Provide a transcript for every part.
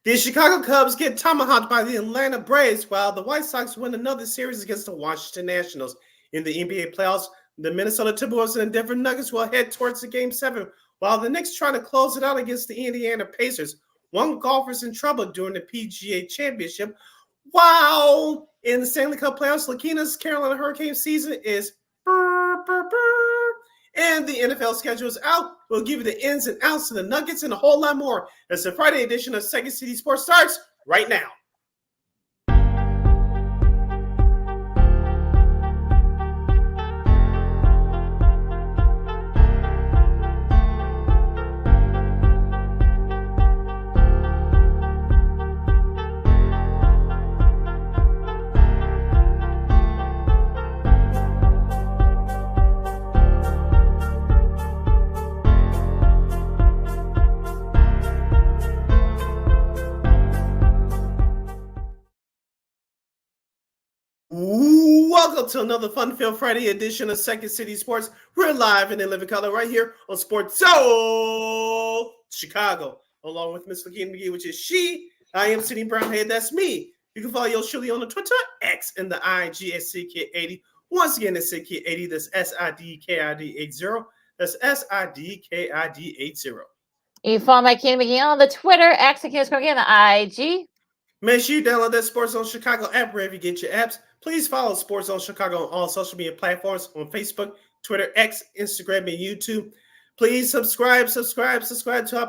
The Chicago Cubs get tomahawked by the Atlanta Braves, while the White Sox win another series against the Washington Nationals. In the NBA playoffs, the Minnesota Timberwolves and the Denver Nuggets will head towards the Game 7, while the Knicks try to close it out against the Indiana Pacers. One golfer's in trouble during the PGA Championship, while in the Stanley Cup Playoffs, Lakina's Carolina Hurricanes season is and the NFL schedule is out. We'll give you the ins and outs of the Nuggets and a whole lot more as the Friday edition of Second City Sports starts right now. Welcome to another fun-filled Friday edition of Second City Sports. We're live and in living color right here on Sports Soul Chicago, along with Miss Lakina McGee, which is she. I am Sitting Brownhead. That's me. You can follow yours truly on the Twitter, X, and the IG at SidKid80. Once again, it's SidKid80. That's SIDKID80. That's SIDKID80. You follow my Lakina McGee on the Twitter, X, and the IG. Make sure you download that Sports Zone Chicago app wherever you get your apps. Please follow Sports Zone Chicago on all social media platforms on Facebook, Twitter, X, Instagram, and YouTube. Please subscribe to our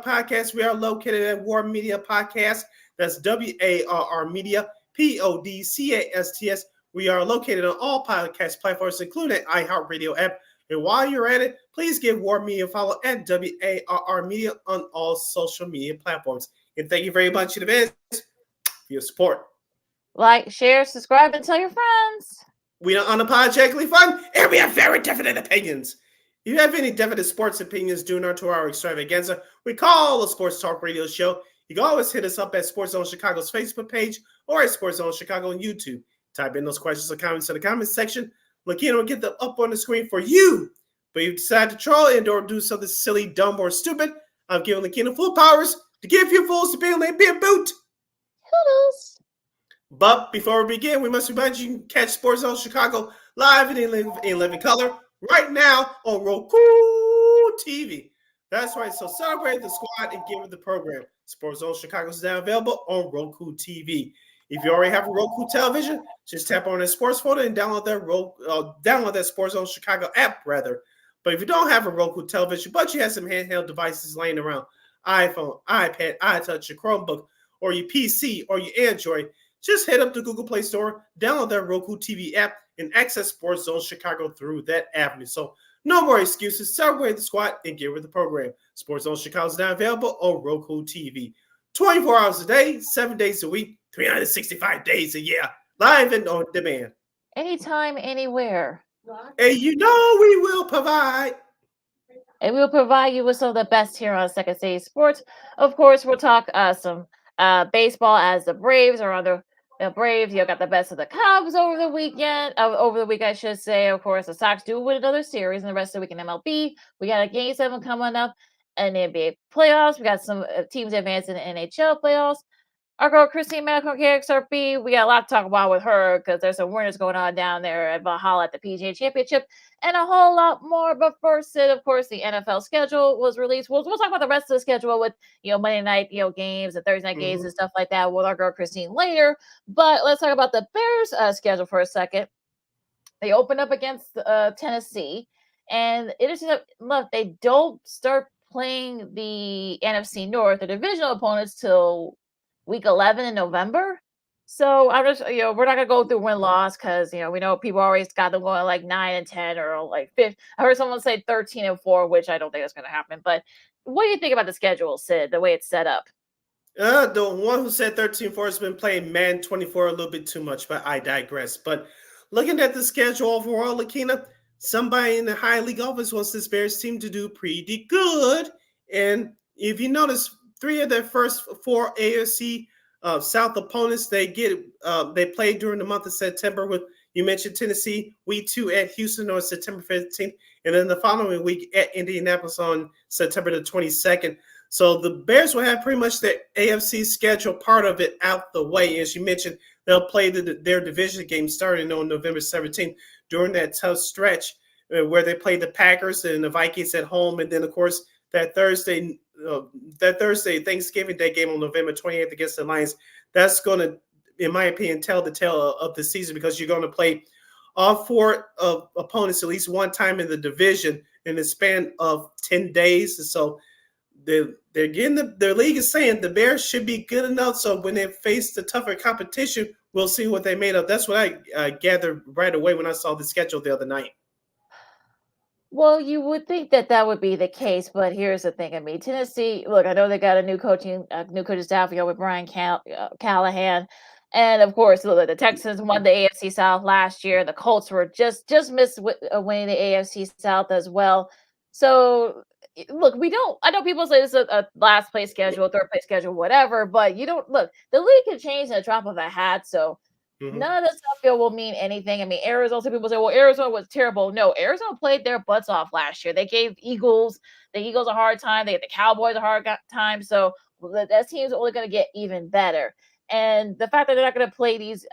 podcast. We are located at War Media Podcast. That's WARR Media, PODCASTS. We are located on all podcast platforms, including the iHeartRadio app. And while you're at it, please give War Media a follow at WARR Media on all social media platforms. And thank you very much in advance for your support. Like, share, subscribe, and tell your friends. We are unapologetically fun, and we have very definite opinions. If you have any definite sports opinions due to our extravaganza, we call a sports talk radio show. You can always hit us up at Sports Zone Chicago's Facebook page or at Sports Zone Chicago on YouTube. Type in those questions or comments in the comments section. Lakina will get them up on the screen for you. But if you decide to troll and or do something silly, dumb, or stupid, I'm giving Lakina full powers to give you fools to be a boot. Hoodles. But before we begin, we must remind you can catch Sports Zone Chicago live and in living color right now on Roku TV. That's right. So celebrate the squad and give it the program. Sports Zone Chicago is now available on Roku TV. If you already have a Roku television, just tap on the sports folder and download that Sports Zone Chicago app, rather. But if you don't have a Roku television, but you have some handheld devices laying around, iPhone, iPad, iTouch, your Chromebook, or your PC, or your Android, just head up to Google Play Store, download that Roku TV app, and access Sports Zone Chicago through that avenue. So no more excuses. Celebrate the squad and get with the program. Sports Zone Chicago is now available on Roku TV. 24 hours a day, 7 days a week, 365 days a year, live and on demand. Anytime, anywhere. And you know we will provide. And we'll provide you with some of the best here on Second City Sports. Of course, we'll talk some baseball as the Braves are on the Braves. You got the best of the Cubs over the weekend. Over the week, I should say. Of course, the Sox do win another series, and the rest of the week in MLB. We got a Game 7 coming up in the NBA playoffs. We got some teams advancing the NHL playoffs. Our girl Christine Manika on KXRB, we got a lot to talk about with her because there's some weirdness going on down there at Valhalla at the PGA Championship and a whole lot more. But first, of course, the NFL schedule was released. We'll talk about the rest of the schedule with, Monday night, games and Thursday night games and stuff like that with our girl Christine later. But let's talk about the Bears schedule for a second. They open up against Tennessee, and it is look, they don't start playing the NFC North, the divisional opponents, till week 11 in November. So I'm just, we're not gonna go through win-loss because we know people always got them going like 9-10 or like 5. I heard someone say 13-4, which I don't think that's gonna happen. But what do you think about the schedule, Sid? The way it's set up? The one who said 13-4 has been playing Madden 24 a little bit too much, but I digress. But looking at the schedule overall, Lakina, somebody in the high league office wants this Bears team to do pretty good. And if you notice, 3 of their first 4 AFC South opponents they played during the month of September with, you mentioned Tennessee, week 2 at Houston on September 15th, and then the following week at Indianapolis on September the 22nd. So the Bears will have pretty much the AFC schedule part of it out the way. As you mentioned, they'll play their division game starting on November 17th during that tough stretch where they play the Packers and the Vikings at home, and then of course that Thursday Thanksgiving Day game on November 28th against the Lions. That's going to, in my opinion, tell the tale of the season, because you're going to play all four opponents at least one time in the division in the span of 10 days. So they're getting the league is saying the Bears should be good enough. So when they face the tougher competition, we'll see what they made of. That's what I gathered right away when I saw the schedule the other night. Well, you would think that that would be the case, but here's the thing. I mean, Tennessee. Look, I know they got a new coaching staff, with Brian Callahan, and of course, look, the Texans won the AFC South last year. The Colts were just missed with winning the AFC South as well. So, look, we don't. I know people say this is a last place schedule, third place schedule, whatever, but you don't look. The league can change in a drop of a hat. So none of this stuff will mean anything. I mean, Arizona, some people say, well, Arizona was terrible. No, Arizona played their butts off last year. They gave the Eagles a hard time. They gave the Cowboys a hard time. So that team's only going to get even better. And the fact that they're not going to play these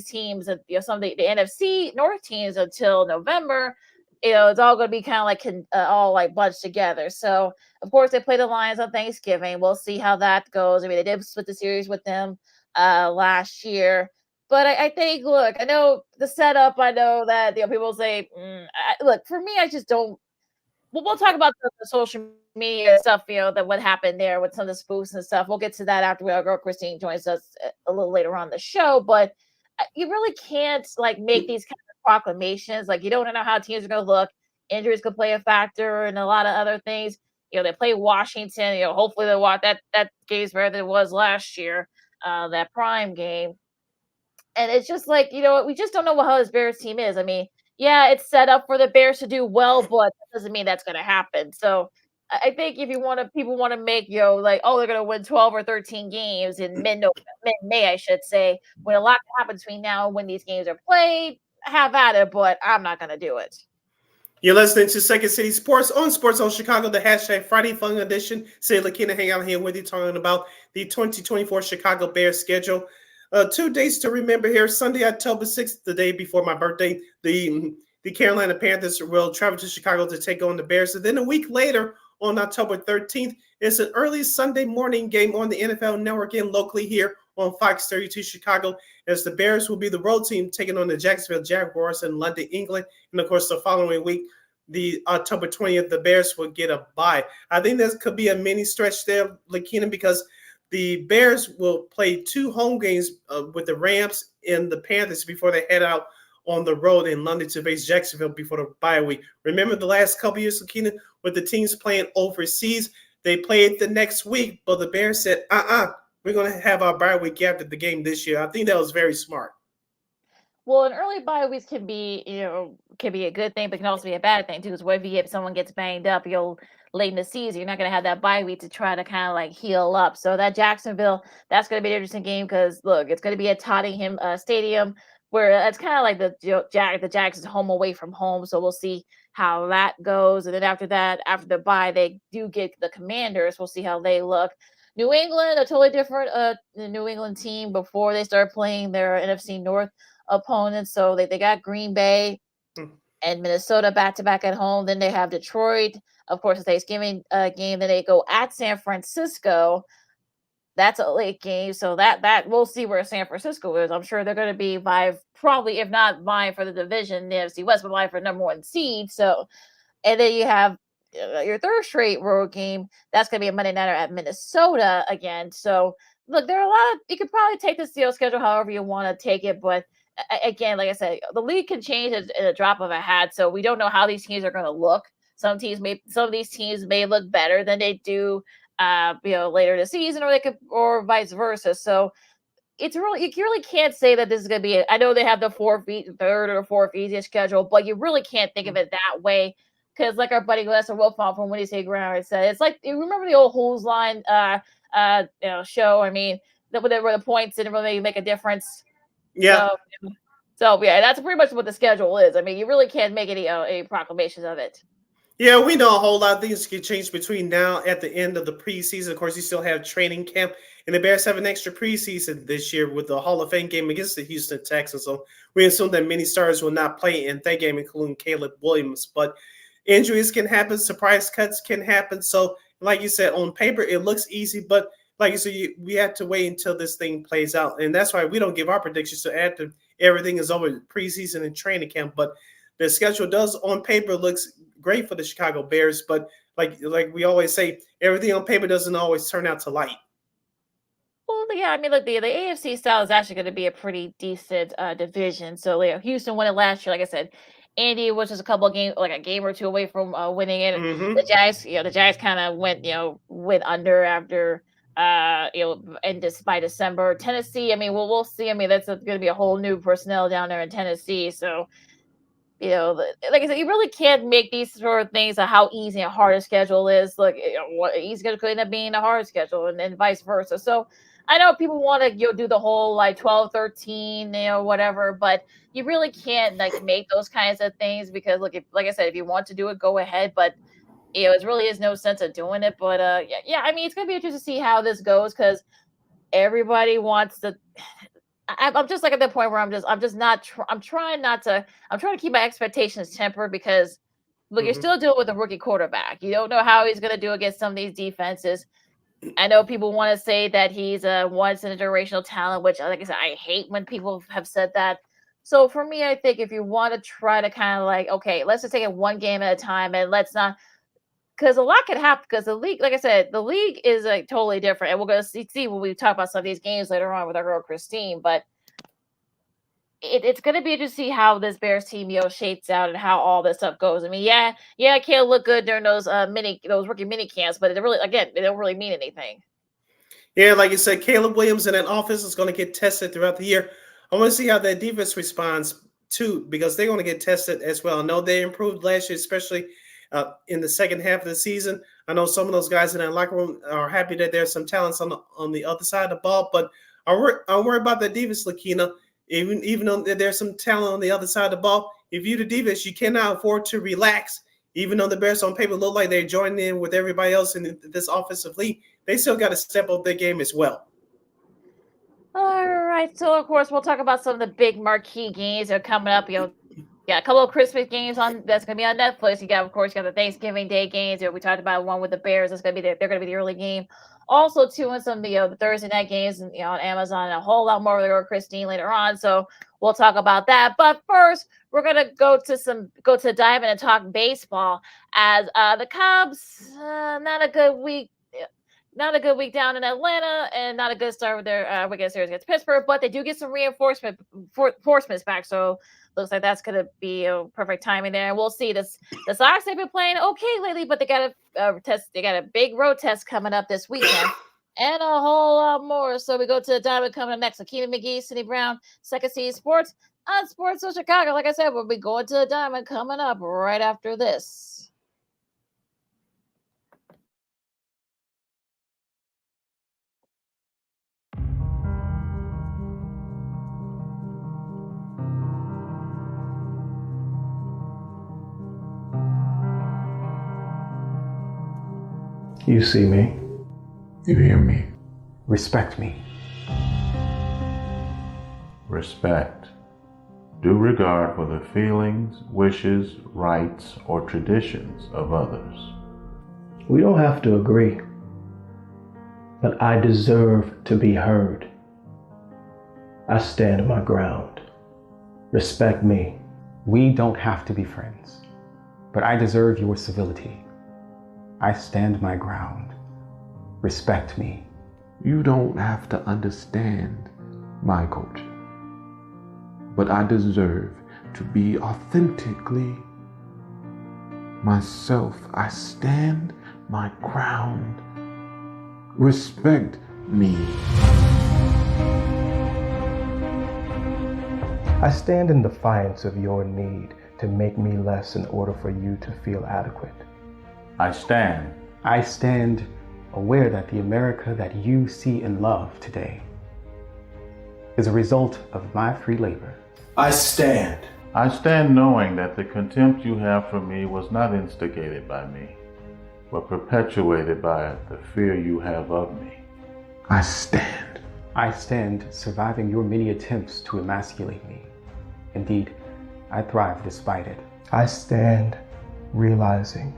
teams, some of the NFC North teams until November, it's all going to be kind of like all like bunched together. So of course they play the Lions on Thanksgiving. We'll see how that goes. I mean, they did split the series with them last year. But I think, look, I know the setup. I know that people say, look, for me, I just don't. We'll talk about the social media stuff, that what happened there with some of the spoofs and stuff. We'll get to that after our girl Christine joins us a little later on the show. But you really can't like make these kind of proclamations. Like, you don't know how teams are going to look. Injuries could play a factor, and a lot of other things. They play Washington. Hopefully they'll watch that game's better than it was last year. That prime game. And it's just like, we just don't know how this Bears team is. I mean, yeah, it's set up for the Bears to do well, but that doesn't mean that's going to happen. So I think if people want to make, like, oh, they're going to win 12 or 13 games in mid-May, I should say, when a lot can happen between now and when these games are played, have at it, but I'm not going to do it. You're listening to Second City Sports on Chicago, the hashtag Friday Fun Edition. Say Lakina hang out here with you, talking about the 2024 Chicago Bears schedule. 2 days to remember here. Sunday, October 6th, the day before my birthday, the Carolina Panthers will travel to Chicago to take on the Bears. And then a week later, on October 13th, it's an early Sunday morning game on the NFL Network and locally here on Fox 32 Chicago, as the Bears will be the road team taking on the Jacksonville Jaguars in London, England. And, of course, the following week, the October 20th, the Bears will get a bye. I think this could be a mini stretch there, Lakina, because the Bears will play 2 home games with the Rams and the Panthers before they head out on the road in London to face Jacksonville before the bye week. Remember the last couple of years, Lakina, with the teams playing overseas, they played the next week, but the Bears said, we're going to have our bye week after the game this year. I think that was very smart. Well, an early bye week can be a good thing, but can also be a bad thing too. Because what if someone gets banged up, late in the season, you're not going to have that bye week to try to kind of like heal up. So that Jacksonville, that's going to be an interesting game because look, it's going to be at Tottenham Stadium, where it's kind of like the Jags is home away from home. So we'll see how that goes. And then after that, after the bye, they do get the Commanders. We'll see how they look. New England, a totally different New England team before they start playing their NFC North opponents. So they got Green Bay and Minnesota back-to-back at home. Then they have Detroit, of course, the Thanksgiving game. Then they go at San Francisco. That's a late game. So that we'll see where San Francisco is. I'm sure they're going to be probably, if not vying for the division, the NFC West, but vying for number 1 seed. So, and then you have your third straight road game. That's going to be a Monday nighter at Minnesota again. So look, there are a lot of, you could probably take the steel schedule however you want to take it, but again, like I said, the league can change in a drop of a hat. So we don't know how these teams are going to look. Some of these teams may look better than they do, later this season, or vice versa. So you really can't say that this is going to be. I know they have the third or fourth easiest schedule, but you really can't think of it that way. Because like our buddy Lester Wilfon from Winnie State Ground said, it's like, you remember the old Who's Line show? I mean, where the points didn't really make a difference. Yeah. So yeah, that's pretty much what the schedule is. I mean, you really can't make any proclamations of it. Yeah, we know a whole lot of things can change between now at the end of the preseason. Of course, you still have training camp, and the Bears have an extra preseason this year with the Hall of Fame game against the Houston Texans. So we assume that many stars will not play in that game, including Caleb Williams. But injuries can happen, surprise cuts can happen. So, like you said, on paper it looks easy, but like you said, we have to wait until this thing plays out, and that's why we don't give our predictions so after everything is over, preseason and training camp. But the schedule does, on paper, looks great for the Chicago Bears, but like we always say, everything on paper doesn't always turn out to light. Well, yeah, I mean, look, the AFC style is actually going to be a pretty decent division. So, Houston won it last year. Like I said, Indy was just a couple of games, like a game or two away from winning it. The Mm-hmm. Jags, the Jags kind of went under after, and just by December. Tennessee, I mean, we'll see. I mean, that's going to be a whole new personnel down there in Tennessee. So, like I said, you really can't make these sort of things of how easy and hard a schedule is. Like, what easy schedule could end up being a hard schedule, and then vice versa. So, I know people want to do the whole like 12, 13, whatever, but you really can't like make those kinds of things because, look, like I said, if you want to do it, go ahead. But it really is no sense of doing it. But yeah, I mean, it's gonna be interesting to see how this goes because everybody wants to. I'm just like at the point where I'm just not. I'm trying not to. I'm trying to keep my expectations tempered because look, you're Mm-hmm. still dealing with a rookie quarterback. You don't know how he's going to do against some of these defenses. I know people want to say that he's a once in a generational talent, which, like I said, I hate when people have said that. So for me, I think if you want to try to kind of like, okay, let's just take it one game at a time and let's not, because a lot could happen. Because the league, like I said, the league is like totally different, and we're going to see when we talk about some of these games later on with our girl Christine. But it's going to be interesting to see how this Bears team, shapes out and how all this stuff goes. I mean, yeah, it can't look good during those rookie mini camps, but it really, again, they don't really mean anything. Yeah, like you said, Caleb Williams in that offense is going to get tested throughout the year. I want to see how that defense responds too, because they're going to get tested as well. I know they improved last year, especially in the second half of the season. I know some of those guys in that locker room are happy that there's some talents on the other side of the ball, but I worry about the defense, Lakina. Even though there's some talent on the other side of the ball, if you're the defense, you cannot afford to relax. Even though the Bears on paper look like they're joining in with everybody else in this offensive league, they still got to step up their game as well. All right. So, of course, we'll talk about some of the big marquee games that are coming up. Yeah, a couple of Christmas games that's going to be on Netflix. Of course, you got the Thanksgiving Day games. We talked about one with the Bears. That's going to be they're going to be the early game. Also, too, in some of the Thursday night games and on Amazon, and a whole lot more with our Christine later on. So we'll talk about that. But first, we're going to go to Diamond and talk baseball as the Cubs. Not a good week. Not a good week down in Atlanta, and not a good start with their weekend series against Pittsburgh. But they do get some reinforcements back, so looks like that's going to be a perfect timing there. And we'll see. The Sox, they've been playing okay lately, but they got a test. They got a big road test coming up this weekend, and a whole lot more. So we go to the Diamond coming up next. Akina McGee, Cindy Brown, Second City Sports on Sports of Chicago. Like I said, we'll be going to the Diamond coming up right after this. You see me. You hear me. Respect me. Respect. Due regard for the feelings, wishes, rights, or traditions of others. We don't have to agree, but I deserve to be heard. I stand my ground. Respect me. We don't have to be friends, but I deserve your civility. I stand my ground. Respect me. You don't have to understand my culture, but I deserve to be authentically myself. I stand my ground. Respect me. I stand in defiance of your need to make me less in order for you to feel adequate. I stand. I stand aware that the America that you see and love today is a result of my free labor. I stand I stand knowing that the contempt you have for me was not instigated by me, but perpetuated by the fear you have of me. I stand. I stand surviving your many attempts to emasculate me. Indeed, I thrive despite it. I stand realizing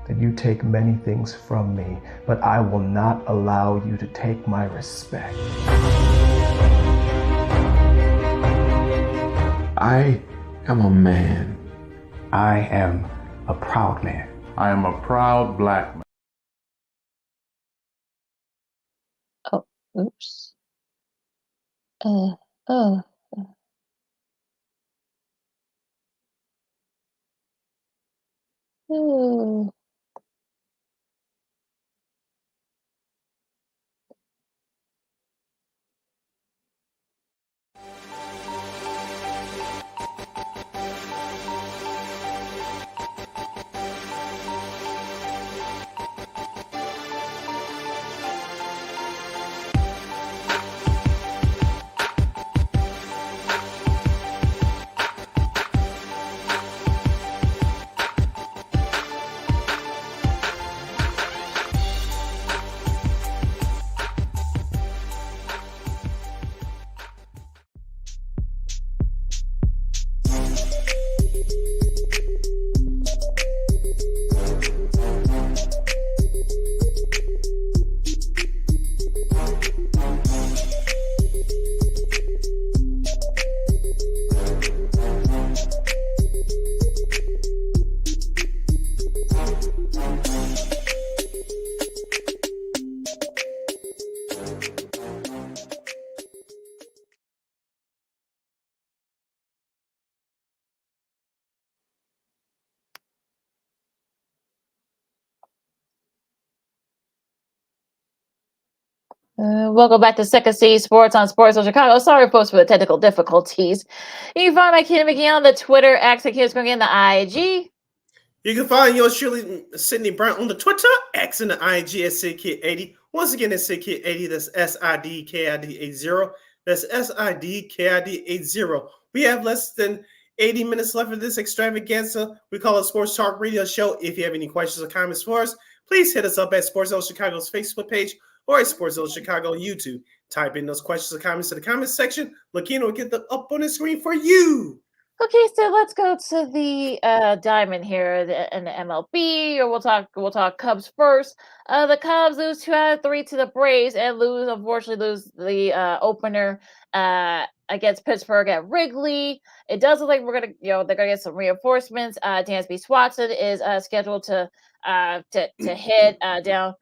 that you take many things from me, but I will not allow you to take my respect. I am a man. I am a proud man. I am a proud black man. Oh, oops. Oh. Ooh. Welcome back to Second City Sports on Sports of Chicago. Sorry, folks, for the technical difficulties. You can find my Kid McGee on the Twitter, X, and Kids McGee on the IG. You can find yours truly, Sydney Brown, on the Twitter, X, and the IG at SidKid80. Once again, it's SidKid80. That's SIDKID80. That's SIDKID80. We have less than 80 minutes left of this extravaganza. We call it Sports Talk Radio Show. If you have any questions or comments for us, please hit us up at Sports Zone Chicago's Facebook page or at Sports Zone Chicago YouTube. Type in those questions or comments to the comments section. Lakina will get them up on the screen for you. Okay, so let's go to the diamond here in the MLB, or we'll talk Cubs first. The Cubs lose 2 out of 3 to the Braves and unfortunately lose the opener against Pittsburgh at Wrigley. It does look like they're gonna get some reinforcements. Dansby Swanson is scheduled to hit down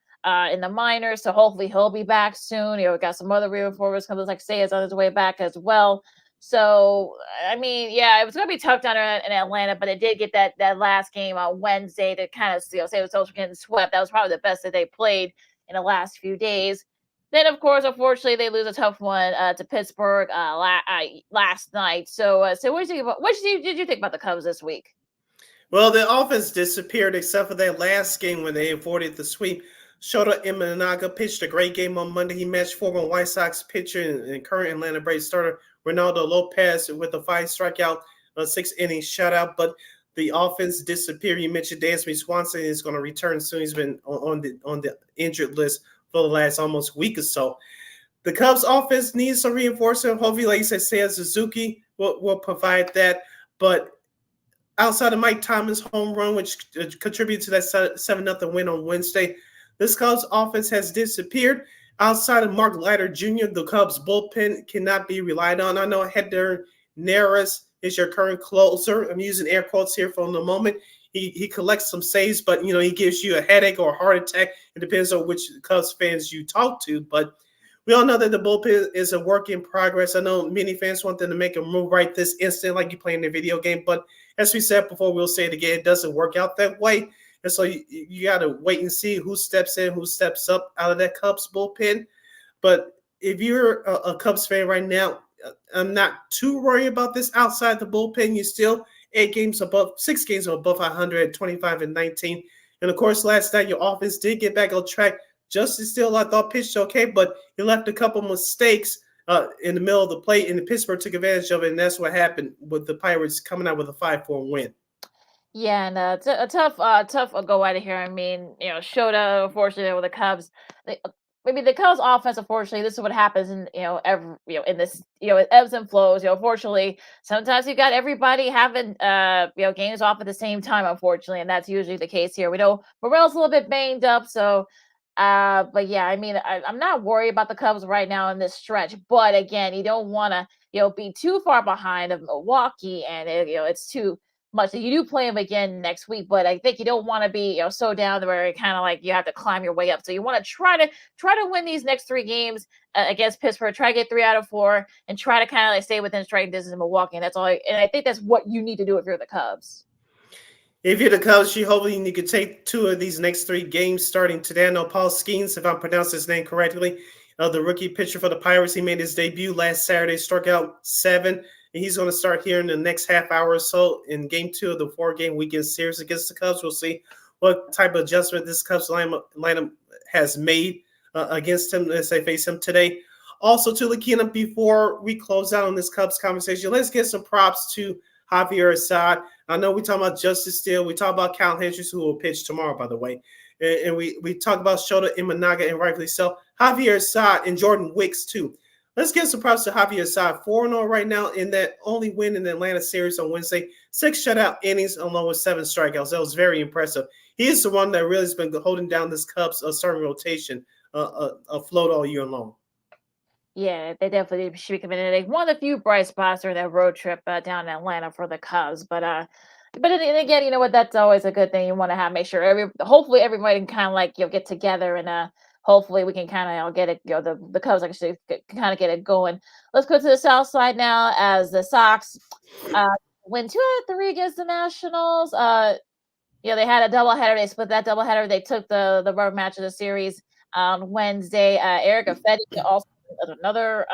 in the minors, so hopefully he'll be back soon. We got some other reinforcements coming, like Say is on his way back as well. So, I mean, yeah, it was going to be tough down there in Atlanta, but it did get that last game on Wednesday to kind of say it was getting swept. That was probably the best that they played in the last few days. Then, of course, unfortunately, they lose a tough one to Pittsburgh last night. So what did you think about the Cubs this week? Well, the offense disappeared except for that last game when they avoided the sweep. Shota Imanaga pitched a great game on Monday. He matched former White Sox pitcher and current Atlanta Braves starter Ronaldo Lopez with a 5-strikeout, 6-inning shutout. But the offense disappeared. You mentioned Dansby Swanson is going to return soon. He's been on the injured list for the last almost week or so. The Cubs offense needs some reinforcement. Hopefully, like you said, Seiya Suzuki will provide that. But outside of Mike Thomas' home run, which contributed to that 7-0 win on Wednesday, this Cubs offense has disappeared. Outside of Mark Leiter Jr., the Cubs bullpen cannot be relied on. I know Hector Neris is your current closer. I'm using air quotes here for the moment. He collects some saves, but he gives you a headache or a heart attack. It depends on which Cubs fans you talk to. But we all know that the bullpen is a work in progress. I know many fans want them to make a move right this instant, like you play in the video game. But as we said before, we'll say it again, it doesn't work out that way. And so you got to wait and see who steps in, who steps up out of that Cubs bullpen. But if you're a Cubs fan right now, I'm not too worried about this outside the bullpen. You're still 6 games above 500, 25-19. And, of course, last night your offense did get back on track. Justin Steele, I thought, pitched okay, but he left a couple mistakes in the middle of the plate, and Pittsburgh took advantage of it, and that's what happened with the Pirates coming out with a 5-4 win. Yeah, and a tough go out of here. I mean, Shota, unfortunately, with the Cubs. Maybe the Cubs offense, unfortunately, this is what happens in every in this it ebbs and flows. Unfortunately, sometimes you got everybody having games off at the same time, unfortunately, and that's usually the case here. We know Morel's a little bit banged up, so but yeah, I mean, I'm not worried about the Cubs right now in this stretch, but again, you don't want to be too far behind of Milwaukee, and it's too much. You do play them again next week, but I think you don't want to be so down where it kind of like you have to climb your way up. So you want to try to win these next 3 games against Pittsburgh. Try to get 3 out of 4, and try to kind of like stay within striking distance of Milwaukee. And that's all. And I think that's what you need to do if you're the Cubs. If you're the Cubs, hopefully you could take 2 of these next 3 games starting today. I know Paul Skeens, if I'm pronouncing his name correctly, the rookie pitcher for the Pirates. He made his debut last Saturday, struck out 7. And he's going to start here in the next half hour or so in game 2 of the 4-game weekend series against the Cubs. We'll see what type of adjustment this Cubs lineup has made against him as they face him today. Also, to Lakina, before we close out on this Cubs conversation, let's get some props to Javier Assad. I know we talk about Justice Steele. We talk about Cal Hendricks, who will pitch tomorrow, by the way. And we talk about Shota and Manika, and rightfully so. Javier Assad and Jordan Wicks, too. Let's give some props to Javier Assad. 4-0 right now in that only win in the Atlanta series on Wednesday. 6 shutout innings along with 7 strikeouts. That was very impressive. He is the one that really has been holding down this Cubs starting rotation afloat all year long. Yeah, they definitely should be committed. They one of the few bright spots during that road trip down in Atlanta for the Cubs. But then again, you know what? That's always a good thing. You want to make sure hopefully everybody can kind of like get together and hopefully we can kind of get it. The Cubs actually kind of get it going. Let's go to the South Side now as the Sox win 2 out of 3 against the Nationals. They had a doubleheader. They split that doubleheader. They took the rubber match of the series on Wednesday. Eric Affetti also another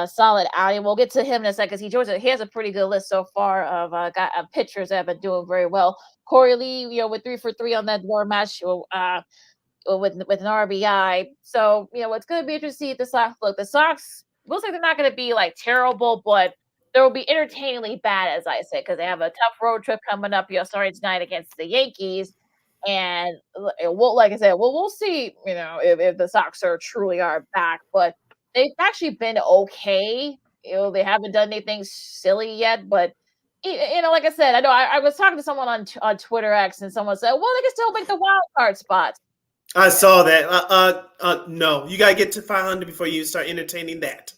solid outing. We'll get to him in a second. He has a pretty good list so far of pitchers that have been doing very well. Corey Lee, with 3 for 3 on that rubber match with an RBI. So it's going to be interesting to see the Sox. Look, the Sox looks like they're not going to be like terrible, but they will be entertainingly bad, as I said, because they have a tough road trip coming up. Starting tonight against the Yankees. And like I said, we'll see, if the Sox truly are back. But they've actually been okay. They haven't done anything silly yet. But like I said, I know I was talking to someone on Twitter X, and someone said, "Well, they can still make the wild card spots." I saw that. No, you gotta get to 500 before you start entertaining that.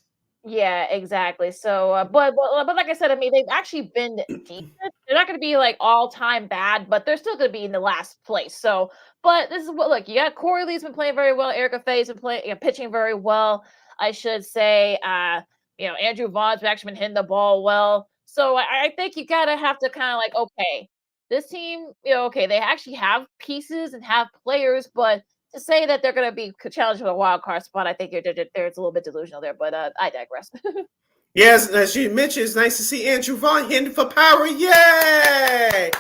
Yeah, exactly. So, but like I said, I mean, they've actually been decent. They're not going to be like all time bad, but they're still going to be in the last place. So, but this is what look. You got Corey Lee's been playing very well. Eric Affe's been pitching very well. I should say. Andrew Vaughn's actually been hitting the ball well. So I think you gotta have to kind of like, okay, this team, okay, they actually have pieces and have players, but to say that they're going to be challenged for a wild card spot, I think there's a little bit delusional there, but I digress. Yes, as you mentioned, it's nice to see Andrew Vaughn hitting for power. Yay!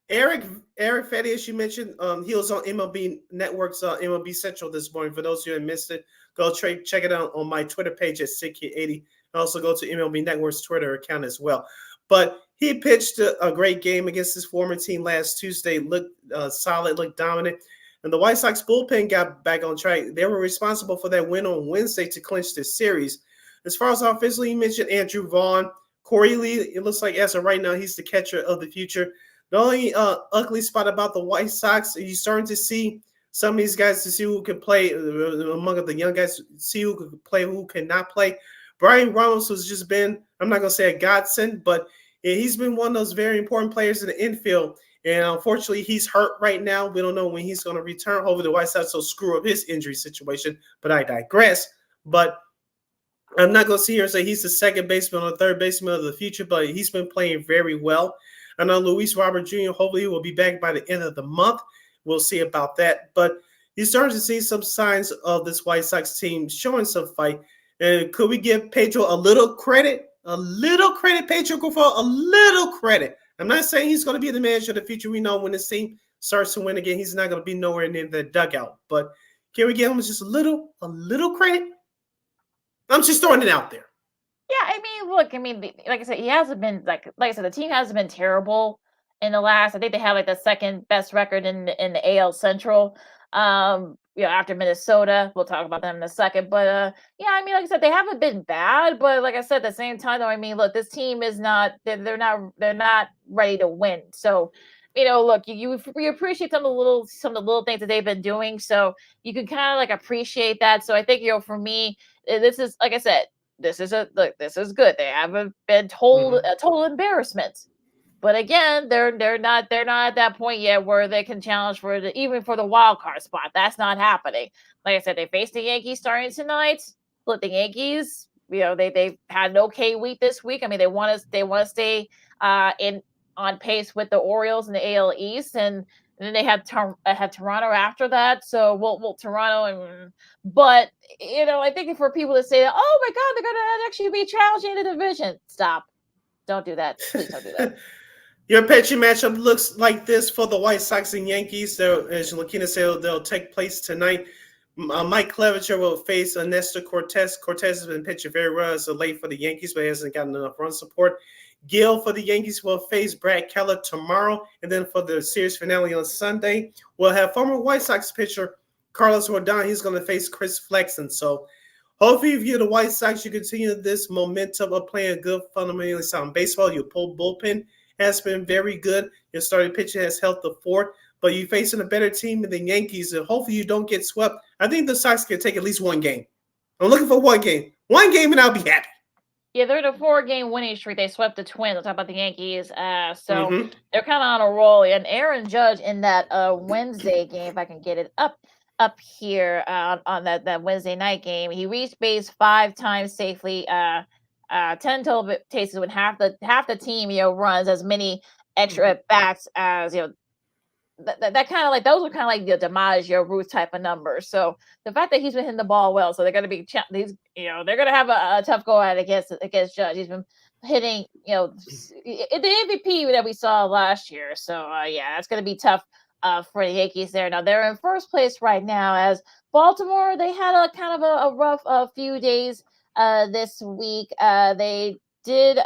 Eric Fetty, as you mentioned, he was on MLB Network's MLB Central this morning. For those of you who missed it, go check it out on my Twitter page at SidKid80. Also go to MLB Network's Twitter account as well. But he pitched a great game against his former team last Tuesday, looked solid, looked dominant. And the White Sox bullpen got back on track. They were responsible for that win on Wednesday to clinch this series. As far as offensively, you mentioned Andrew Vaughn. Corey Lee, it looks like as of right now, he's the catcher of the future. The only ugly spot about the White Sox, you're starting to see some of these guys to see who can play among the young guys, see who can play, who cannot play. Brian Ramos has just been, I'm not going to say a godsend, but he's been one of those very important players in the infield. And unfortunately, he's hurt right now. We don't know when he's going to return. Hopefully, the White Sox will screw up his injury situation. But I digress. But I'm not going to sit here and say he's the second baseman or third baseman of the future, but he's been playing very well. I know Luis Robert Jr., hopefully, will be back by the end of the month. We'll see about that. But he's starting to see some signs of this White Sox team showing some fight. And could we give Pedro a little credit? A little credit, Pedro Grifol, a little credit. I'm not saying he's going to be the manager of the future. We know when this team starts to win again, he's not going to be nowhere near the dugout. But can we give him just a little credit? I'm just throwing it out there. Yeah, I mean, look, I mean, like I said, he hasn't been like I said, the team hasn't been terrible in the last. I think they have like the second best record in the AL Central. After Minnesota, we'll talk about them in a second. But yeah, I mean, like I said, they haven't been bad. But like I said, at the same time, though, I mean, look, this team is not. They're not ready to win. So. Look, we appreciate some of the little things that they've been doing, so you can kind of like appreciate that. So I think for me, this is like I said, this is good. They haven't been told a total embarrassment, but again, they're not at that point yet where they can challenge even for the wild card spot. That's not happening. Like I said, they face the Yankees starting tonight. Look, the Yankees, they've had an okay week this week. I mean, they want to stay on pace with the Orioles in the AL East, and then they had Toronto after that. So we'll Toronto, but I think for people to say, "Oh my God, they're going to actually be challenging the division," stop, don't do that. Please don't do that. Your pitching matchup looks like this for the White Sox and Yankees. As Lakina said, they'll take place tonight. Mike Clevenger will face Nestor Cortez. Cortez has been pitching very well as of late for the Yankees, but hasn't gotten enough run support. Gill for the Yankees will face Brad Keller tomorrow. And then for the series finale on Sunday, we'll have former White Sox pitcher Carlos Rodon. He's going to face Chris Flexen. So hopefully if you're the White Sox, you continue this momentum of playing good, fundamentally sound baseball. Your bullpen has been very good. Your starting pitcher has held the fort. But you're facing a better team than the Yankees, and hopefully you don't get swept. I think the Sox can take at least one game. I'm looking for one game. One game and I'll be happy. Yeah, they're in a 4-game winning streak. They swept the Twins. I'll talk about the Yankees. So they're kind of on a roll. And Aaron Judge in that Wednesday game, if I can get it up here on that Wednesday night game, he reached base 5 times safely. 10 total chases when half the team runs as many extra at bats as that kind of like those are kind of like the demise Ruth type of numbers. So the fact that he's been hitting the ball well, so they're going to be they're going to have a tough go at against Judge. He's been hitting the MVP that we saw last year. So yeah, that's going to be tough for the Yankees there. Now they're in first place right now as Baltimore. They had a kind of a rough few days this week. They did.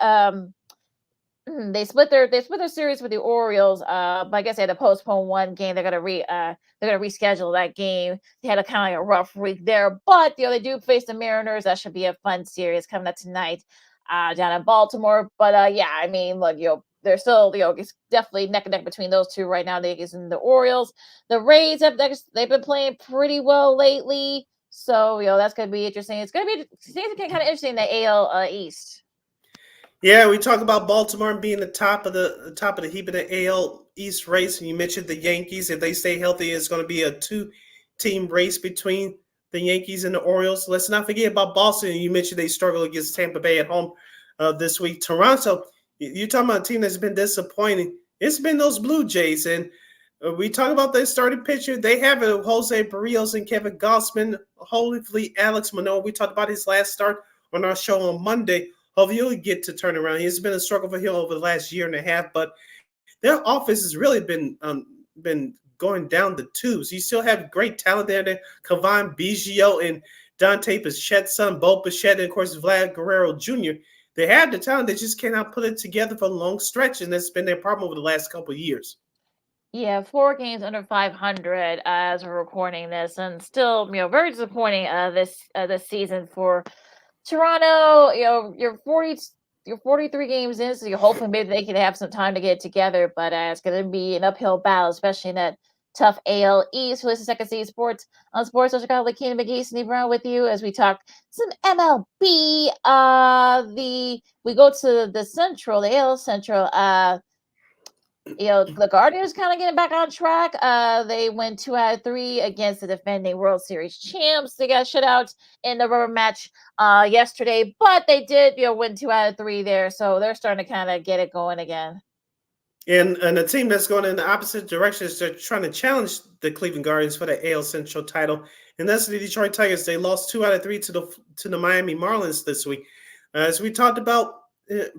They split their series with the Orioles. But I guess they had to postpone one game. They're gonna reschedule that game. They had a kind of like a rough week there, but they do face the Mariners. That should be a fun series coming up tonight down in Baltimore. But yeah, I mean, look, they're still it's definitely neck and neck between those two right now. The Yankees and the Orioles. The Rays they've been playing pretty well lately, so that's gonna be interesting. It's gonna be kind of interesting in the AL East. Yeah, we talk about Baltimore being the top of the heap in the AL East race, and you mentioned the Yankees. If they stay healthy, it's going to be a 2-team race between the Yankees and the Orioles. Let's not forget about Boston. You mentioned they struggled against Tampa Bay at home this week. Toronto, you're talking about a team that's been disappointing. It's been those Blue Jays, and we talk about their starting pitcher. They have Jose Barrios and Kevin Gausman. Hopefully, Alex Manoah. We talked about his last start on our show on Monday. Hopefully he'll get to turn around. It's been a struggle for him over the last year and a half, but their offense has really been going down the tubes. You still have great talent there. Kevon Biggio and Dante Bichette's son, Bo Bichette, and of course Vlad Guerrero Jr. They have the talent. They just cannot put it together for a long stretch, and that's been their problem over the last couple of years. Yeah, 4 games under 500 as we're recording this, and still very disappointing this season for Toronto. You're 43 games in, so you're hoping maybe they can have some time to get it together, but it's going to be an uphill battle, especially in that tough AL East. So this is Second City Sports on Sports Social Chicago. Lakina McGee, Steve Brown with you as we talk some MLB. We go to the Central, the AL Central. The Guardians kind of getting back on track. They went 2 out of 3 against the defending World Series champs. They got shut out in the rubber match yesterday, but they did win 2 out of 3 there, so they're starting to kind of get it going again. And a team that's going in the opposite direction is they're trying to challenge the Cleveland Guardians for the AL Central title, and that's the Detroit Tigers. They lost 2 out of 3 to the Miami Marlins this week. As we talked about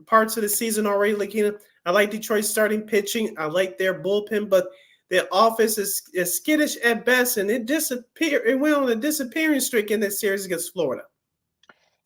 parts of the season already, Lakina, I like Detroit's starting pitching. I like their bullpen, but their offense is skittish at best, and it went on a disappearing streak in this series against Florida.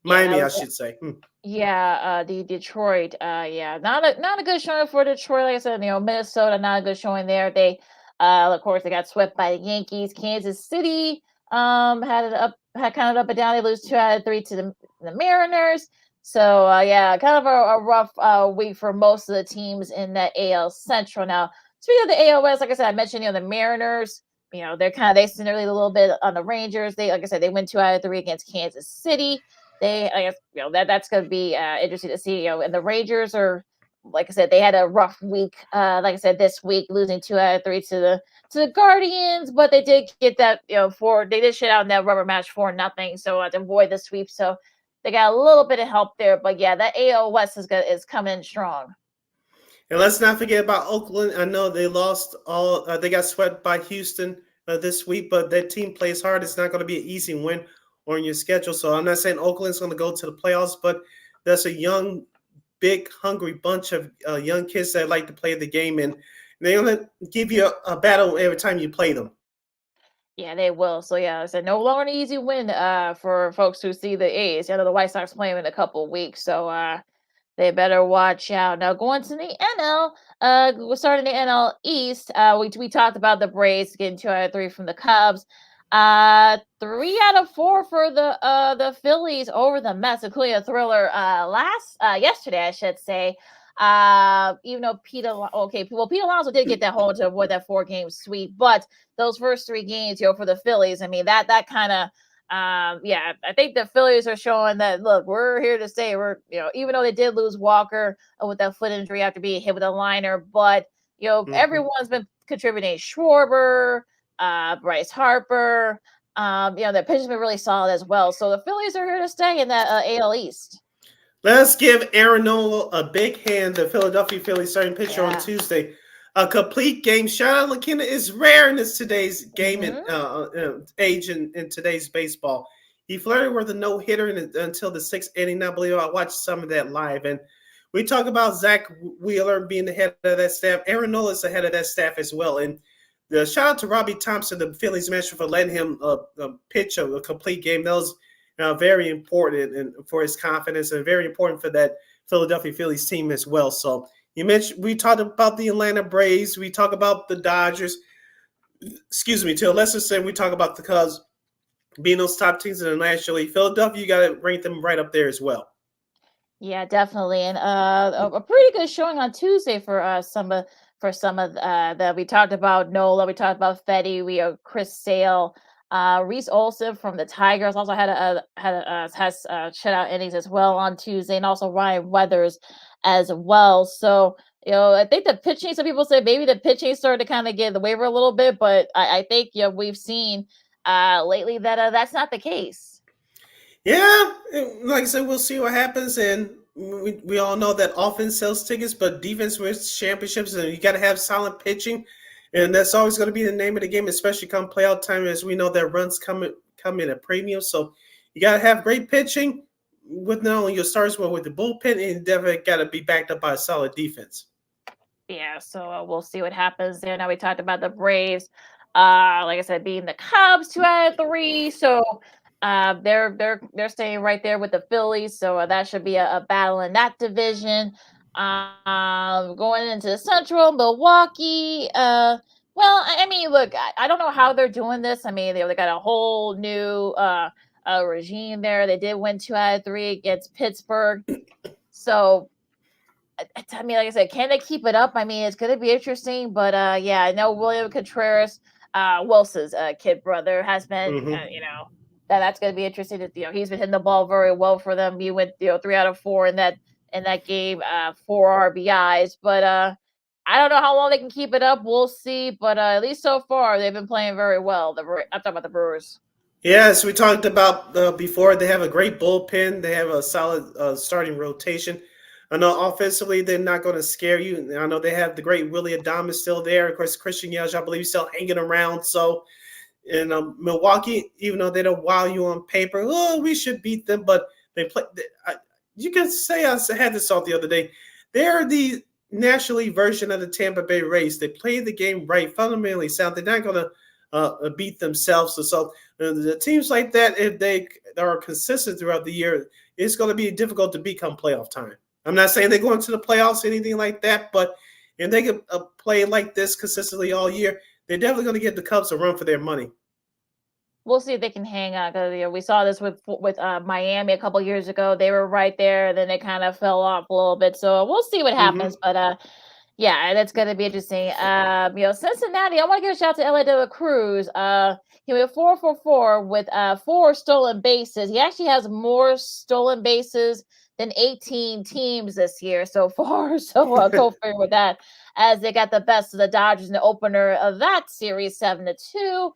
Miami, I should say. Yeah, the Detroit. Yeah, not a good showing for Detroit. Like I said, Minnesota, not a good showing there. They, of course, they got swept by the Yankees. Kansas City, had kind of up and down. They lose 2 out of 3 to the Mariners. So, yeah, kind of a rough week for most of the teams in that AL Central. Now, speaking of the AL West, like I said, I mentioned, the Mariners. They similarly a little bit on the Rangers. Like I said, they win 2 out of 3 against Kansas City. I guess that's going to be interesting to see. And the Rangers are, like I said, they had a rough week. Like I said, this week losing 2 out of 3 to the Guardians, but they did get that they did shit out in that rubber match 4-0, so to avoid the sweep. So they got a little bit of help there. But yeah, that AL West is coming in strong. And let's not forget about Oakland. I know they lost all. They got swept by Houston this week, but that team plays hard. It's not going to be an easy win on your schedule. So I'm not saying Oakland's going to go to the playoffs, but that's a young, big, hungry bunch of young kids that like to play the game, and they're going to give you a battle every time you play them. Yeah, they will. So yeah, it's no longer an easy win for folks who see the A's. The White Sox playing in a couple of weeks, so they better watch out. Now going to the NL, we're starting the NL East. We talked about the Braves getting 2 out of 3 from the Cubs. 3 out of 4 for the Phillies over the Mets, including a thriller yesterday, I should say. Even though Pete Alonso did get that home to avoid that 4-game sweep, but those first 3 games, for the Phillies, I mean that kind of I think the Phillies are showing that, look, we're here to stay. We're, even though they did lose Walker with that foot injury after being hit with a liner, but everyone's been contributing. Schwarber, Bryce Harper, the pitching's been really solid as well. So the Phillies are here to stay in that AL East. Let's give Aaron Nola a big hand. The Philadelphia Phillies starting pitcher on Tuesday. A complete game. Shout out Lakina is rare in today's game and age in today's baseball. He flirted with a no-hitter until the 6th inning. I believe I watched some of that live. And we talk about Zach Wheeler being the head of that staff. Aaron Nola is the head of that staff as well. And the shout out to Robbie Thompson, the Phillies manager, for letting him pitch a complete game. That was very important and for his confidence, and very important for that Philadelphia Phillies team as well. So we talked about the Atlanta Braves. We talk about the Dodgers. Excuse me, to a lesser extent, we talk about the Cubs being those top teams in the National League. Philadelphia, you got to rank them right up there as well. Yeah, definitely, and a pretty good showing on Tuesday for some of that. We talked about Nola, we talked about Fetty, we have Chris Sale, Reese Olson from the Tigers also has shutout innings as well on Tuesday, and also Ryan Weathers as well. So I think the pitching. Some people say maybe the pitching started to kind of get the waiver a little bit, but I think we've seen lately that that's not the case. Yeah, like I said, we'll see what happens, and we all know that offense sells tickets, but defense wins championships, and you got to have solid pitching, and that's always going to be the name of the game, especially come playoff time, as we know that runs come in at premium. So you got to have great pitching with not only your stars, but with the bullpen, and you definitely got to be backed up by a solid defense. Yeah, so we'll see what happens there. Now we talked about the Braves, like I said, beating the Cubs 2 out of 3. So they're staying right there with the Phillies. So that should be a battle in that division. Going into the Central, Milwaukee. Well, I mean, look, I don't know how they're doing this. I mean, they got a whole new regime there. They did win 2 out of 3 against Pittsburgh. So, I mean, like I said, can they keep it up? I mean, it's going to be interesting. But, yeah, I know William Contreras, Wilson's kid brother, has been, that's going to be interesting. He's been hitting the ball very well for them. He went, 3 out of 4 in that game, 4 RBIs. But I don't know how long they can keep it up. We'll see. But at least so far, they've been playing very well. I'm talking about the Brewers. Yes, we talked about before. They have a great bullpen. They have a solid starting rotation. I know offensively they're not going to scare you. I know they have the great Willie Adames still there. Of course, Christian Yelich, I believe, still hanging around. So, in Milwaukee, even though they don't wow you on paper, we should beat them. But they play. You can say I had this thought the other day. They're the National League version of the Tampa Bay Rays. They play the game right, fundamentally sound. They're not going to beat themselves. So the teams like that, if they are consistent throughout the year, it's going to be difficult to beat come playoff time. I'm not saying they're going to the playoffs or anything like that, but if they can play like this consistently all year, they're definitely going to get the Cubs a run for their money. We'll see if they can hang on, because we saw this with Miami a couple years ago. They were right there, then they kind of fell off a little bit. So we'll see what happens. But yeah, that's going to be interesting. Cincinnati, I want to give a shout out to L.A. De La Cruz. He went 4 for 4 with 4 stolen bases. He actually has more stolen bases than 18 teams this year so far. So go figure with that, as they got the best of the Dodgers in the opener of that series, 7-2.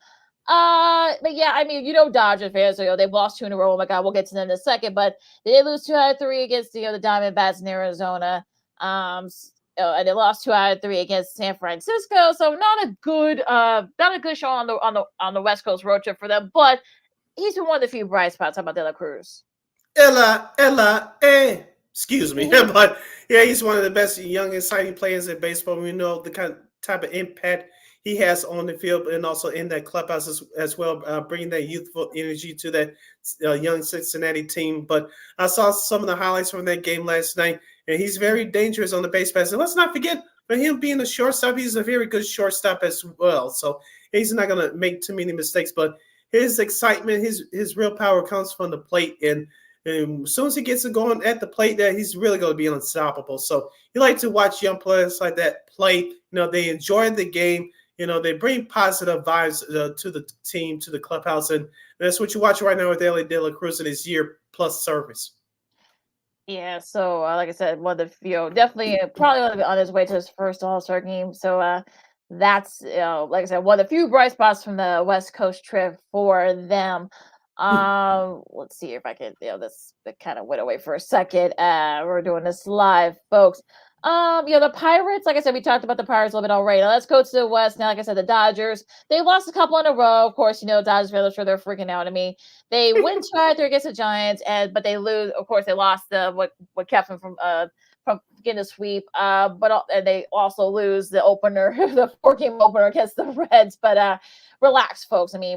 But yeah, I mean, Dodgers fans, they've lost 2 in a row. Oh my God, we'll get to them in a second. But they did lose 2 out of 3 against the Diamondbacks in Arizona. And they lost 2 out of 3 against San Francisco. So not a good show on the West Coast road trip for them. But he's been one of the few bright spots. How about De La Cruz? Excuse me, but yeah, he's one of the best young, exciting players in baseball. We know the type of impact he has on the field and also in that clubhouse as well, bringing that youthful energy to that young Cincinnati team. But I saw some of the highlights from that game last night, and he's very dangerous on the base pass. And let's not forget, for him being a shortstop, he's a very good shortstop as well. So he's not going to make too many mistakes. But his excitement, his real power comes from the plate. And as soon as he gets it going at the plate, there he's really going to be unstoppable. So you like to watch young players like that play. They enjoy the game. They bring positive vibes to the team, to the clubhouse, and that's what you watch right now with Ellie De La Cruz in his year-plus service. Yeah, so like I said, one of the definitely probably on his way to his first All-Star game. So that's like I said, one of the few bright spots from the West Coast trip for them. Let's see if I can. This kind of went away for a second. We're doing this live, folks. The Pirates, like I said, we talked about the Pirates a little bit already. Now let's go to the West. Now, like I said, the Dodgers, they lost a couple in a row. Of course, Dodgers fans, I'm sure they're freaking out at me. They win 2 out of 3 against the Giants, but they lose. Of course, they lost what kept them from getting a sweep. But they also lose the opener, the 4-game opener against the Reds. But relax, folks. Yeah,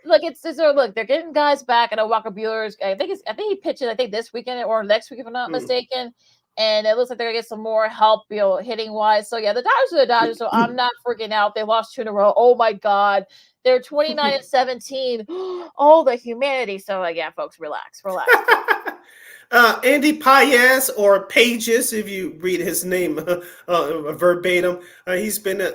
look, they're getting guys back. I know Walker Buehler's. I think he pitches. This weekend or next week, if I'm not mistaken. And it looks like they're gonna get some more help, hitting wise. So yeah, the Dodgers are the Dodgers. So I'm not freaking out. They lost 2 in a row. Oh my God, they're 29-17. Oh, the humanity. So yeah, folks, relax. Andy Paez, or Pages, if you read his name verbatim, he's been a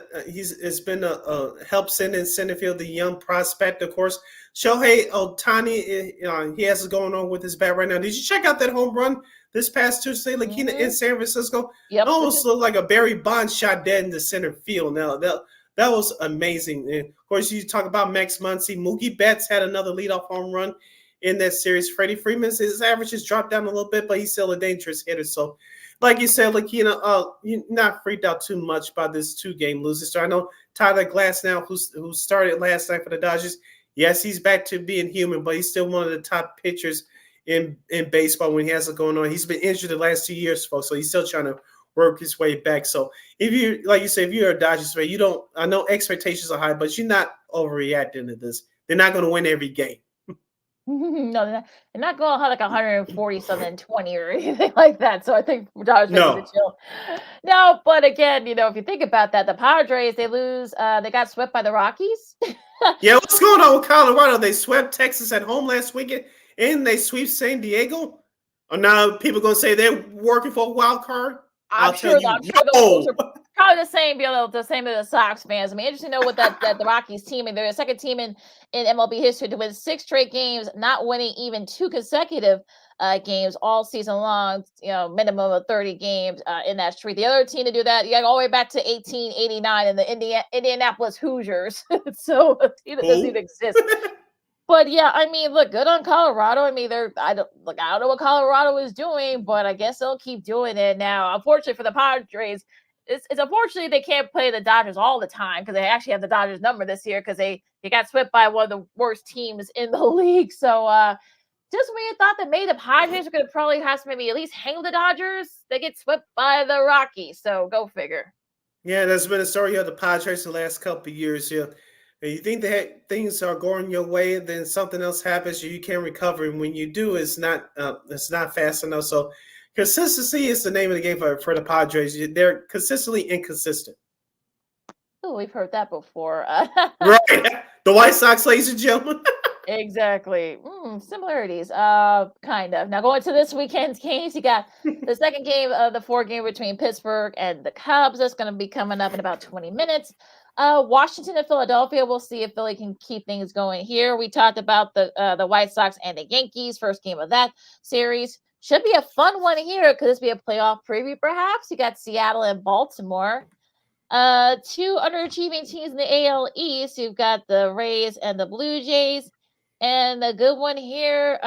help center field, the young prospect, of course. Shohei Ohtani, he has it going on with his bat right now. Did you check out that home run this past Tuesday, Lakina, in San Francisco? Yep. It almost looked like a Barry Bonds shot dead in the center field. Now that was amazing. And of course, you talk about Max Muncy. Mookie Betts had another leadoff home run in that series. Freddie Freeman, his average has dropped down a little bit, but he's still a dangerous hitter. So, like you said, Lakina, you're not freaked out too much by this 2-game losing streak. I know Tyler Glasnow, who started last night for the Dodgers. Yes, he's back to being human, but he's still one of the top pitchers in baseball when he has it going on. He's been injured the last 2 years, folks, so he's still trying to work his way back. So if you're a Dodgers fan, I know expectations are high, but you're not overreacting to this. They're not going to win every game. No, they're not going to have like 140-something-20 or anything like that. So I think Dodgers need to chill. No, but again, if you think about that, the Padres, they lose. They got swept by the Rockies. Yeah, what's going on with Colorado? They swept Texas at home last weekend, and they sweep San Diego. Now people going to say they're working for a wild card. I'm sure those are probably the same as the Sox fans. Interesting to know what that the Rockies team, and they're the second team in MLB history to win 6 straight games, not winning even 2 consecutive games all season long. Minimum of 30 games in that streak. The other team to do that, you got to go all the way back to 1889 and the Indianapolis Hoosiers. So a team that doesn't even exist. But yeah, look, good on Colorado. I don't know what Colorado is doing, but I guess they'll keep doing it now. Unfortunately for the Padres, it's unfortunately they can't play the Dodgers all the time because they actually have the Dodgers number this year because they got swept by one of the worst teams in the league. So just when you thought that maybe the Padres are going to probably have to maybe at least hang the Dodgers, they get swept by the Rockies. So go figure. Yeah, that's been a story of the Padres the last couple of years. Yeah. and you think that things are going your way, then something else happens, you can't recover. And when you do, it's not fast enough. So consistency is the name of the game for the Padres. They're consistently inconsistent. Oh, we've heard that before. Right. The White Sox, ladies and gentlemen. Exactly. Similarities. Kind of. Now going to this weekend's games, you got the second game of the 4 game between Pittsburgh and the Cubs. That's going to be coming up in about 20 minutes. Washington and Philadelphia. We'll see if Philly can keep things going here. We talked about the White Sox and the Yankees. First game of that series. Should be a fun one here. Could this be a playoff preview, perhaps? You got Seattle and Baltimore. 2 underachieving teams in the AL East. You've got the Rays and the Blue Jays. And the good one here,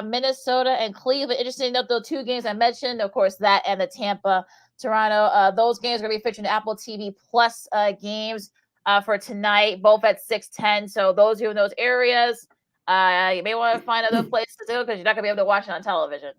Minnesota and Cleveland. Interesting enough, those 2 games I mentioned, of course, that and the Tampa, Toronto. Those games are going to be featured in Apple TV Plus games for tonight, both at 6:10. So those who are in those areas, you may want to find other places to go because you're not going to be able to watch it on television.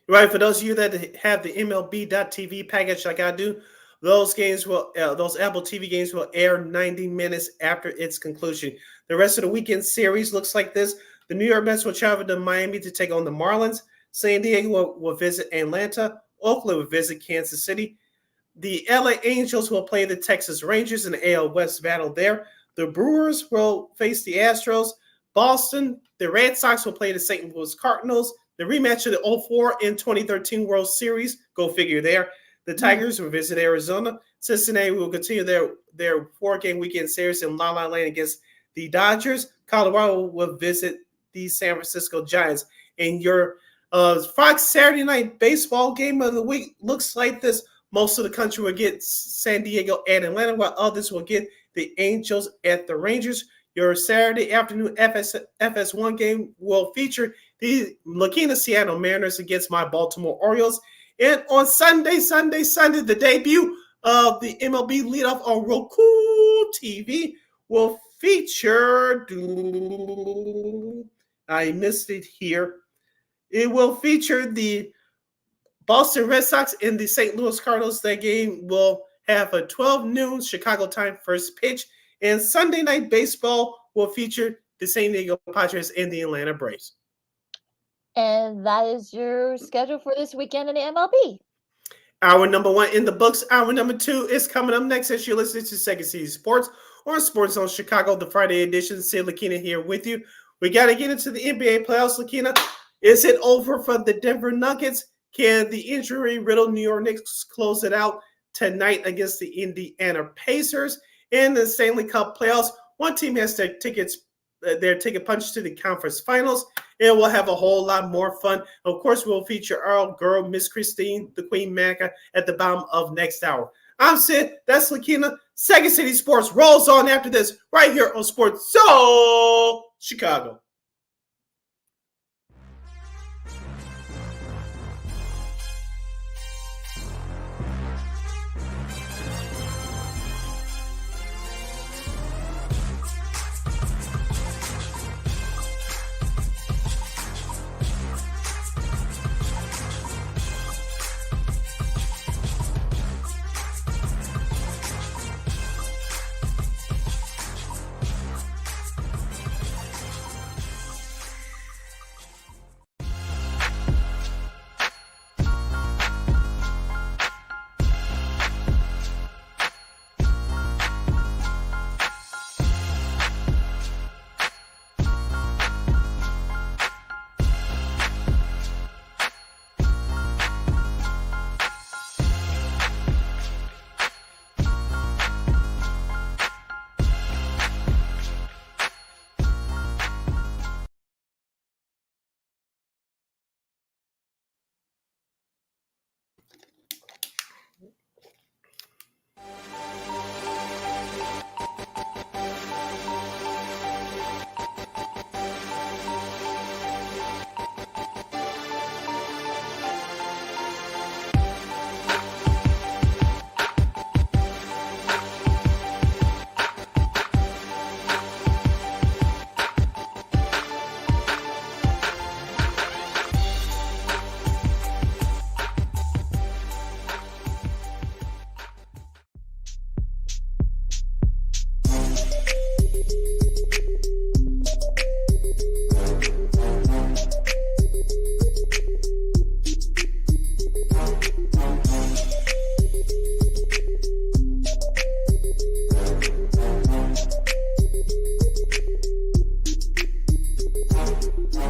Right. For those of you that have the MLB.TV package like I do, those games those Apple TV games will air 90 minutes after its conclusion. The rest of the weekend series looks like this. The New York Mets will travel to Miami to take on the Marlins. San Diego will visit Atlanta. Oakland will visit Kansas City. The LA Angels will play the Texas Rangers in the AL West battle there. The Brewers will face the Astros. Boston, the Red Sox will play the St. Louis Cardinals. The rematch of the 2004 and 2013 World Series, go figure there. The Tigers will visit Arizona. Cincinnati will continue their 4-game weekend series in La La Land against the Dodgers. Colorado will visit the San Francisco Giants. And your Fox Saturday night baseball game of the week looks like this. Most of the country will get San Diego and Atlanta, while others will get the Angels at the Rangers. Your Saturday afternoon FS1 game will feature the La Quinta Seattle Mariners against my Baltimore Orioles. And on Sunday, the debut of the MLB leadoff on Roku TV will feature. I missed it here. It will feature the Boston Red Sox and the St. Louis Cardinals. That game will have a 12 noon Chicago time first pitch. And Sunday night baseball will feature the San Diego Padres and the Atlanta Braves. And that is your schedule for this weekend in the MLB. Hour number 1 in the books. Hour number 2 is coming up next as you listen to Second City Sports on Sports Zone Chicago, the Friday edition. Sid Lakina here with you. We got to get into the NBA playoffs. Lakina, is it over for the Denver Nuggets? Can the injury-riddled New York Knicks close it out tonight against the Indiana Pacers? In the Stanley Cup Playoffs, one team has their ticket punch to the conference finals, and we'll have a whole lot more fun. Of course, we'll feature our girl, Miss Christine, the Queen Manika, at the bottom of next hour. I'm Sid. That's Lakina. Second City Sports rolls on after this right here on Sports Zone Chicago. No,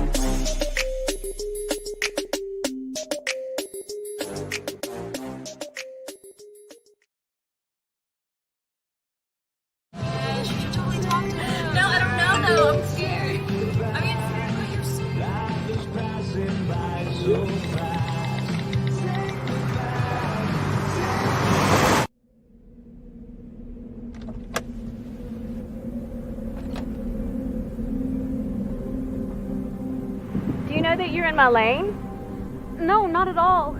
I don't know though. I'm scared. I mean, it's scared, but you're Do you know that you're in my lane? No, not at all.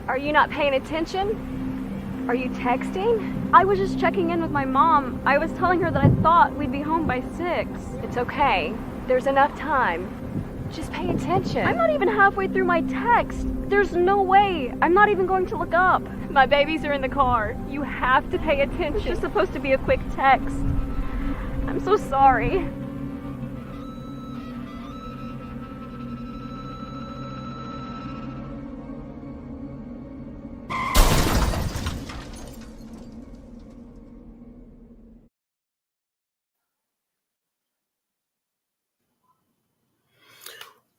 Are you not paying attention? Are you texting? I was just checking in with my mom. I was telling her that I thought we'd be home by 6. It's okay. There's enough time. Just pay attention. I'm not even halfway through my text. There's no way. I'm not even going to look up. My babies are in the car. You have to pay attention. It's just supposed to be a quick text. I'm so sorry.